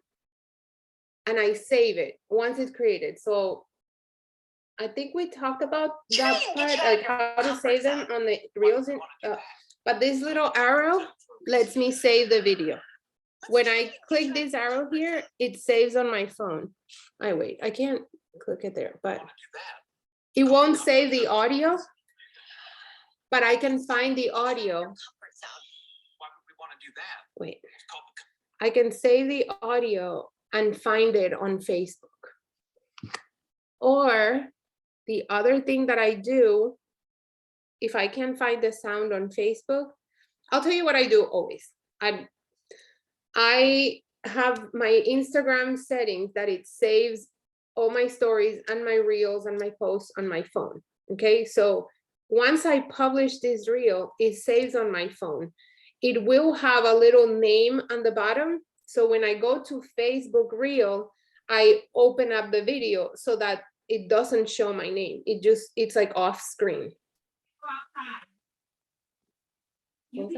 and I save it once it's created. So I think we talked about that part, like how to save them on the reels. But this little arrow lets me save the video. When I click this arrow here, it saves on my phone. Wait, I can't click it there, but it won't save the audio, but I can find the audio. Why would we want to do that? Wait, I can save the audio and find it on Facebook. Or the other thing that I do, if I can't find the sound on Facebook, I'll tell you what I do always. I have my Instagram settings that it saves all my stories and my reels and my posts on my phone. Okay, so once I publish this reel, it saves on my phone. It will have a little name on the bottom. So when I go to Facebook Reel, I open up the video so that it doesn't show my name. It's like off screen. Oh,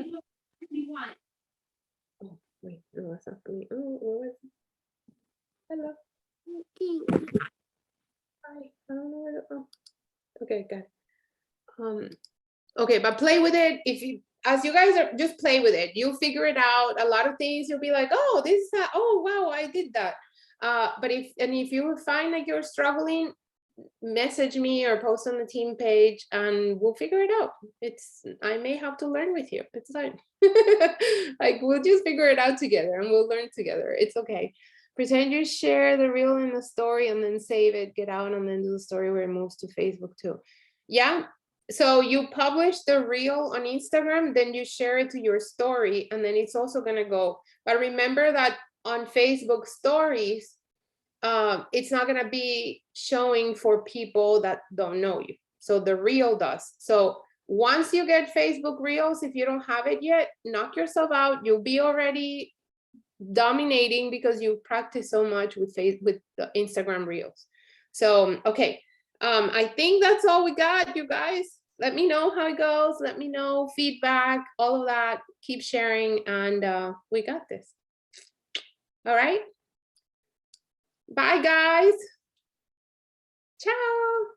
wait, no, that's not for me. Oh, what was it? Hello. Hi, I don't know where to, okay, good. Okay, but play with it. as you guys are, just play with it. You'll figure it out. A lot of things you'll be like, oh, this is that. Oh, wow, I did that. But if you find like you're struggling, message me or post on the team page and we'll figure it out. I may have to learn with you. It's fine. Like we'll just figure it out together and we'll learn together. It's okay. Pretend you share the reel in the story and then save it, get out and then do the story where it moves to Facebook too. Yeah. So you publish the reel on Instagram, then you share it to your story and then it's also gonna go. But remember that on Facebook stories, it's not gonna be showing for people that don't know you. So the reel does. So once you get Facebook Reels, if you don't have it yet, knock yourself out. You'll be already dominating because you practice so much with the Instagram Reels. So okay, I think that's all we got, you guys. Let me know how it goes. Let me know feedback, all of that. Keep sharing, and we got this. All right. Bye, guys. Ciao.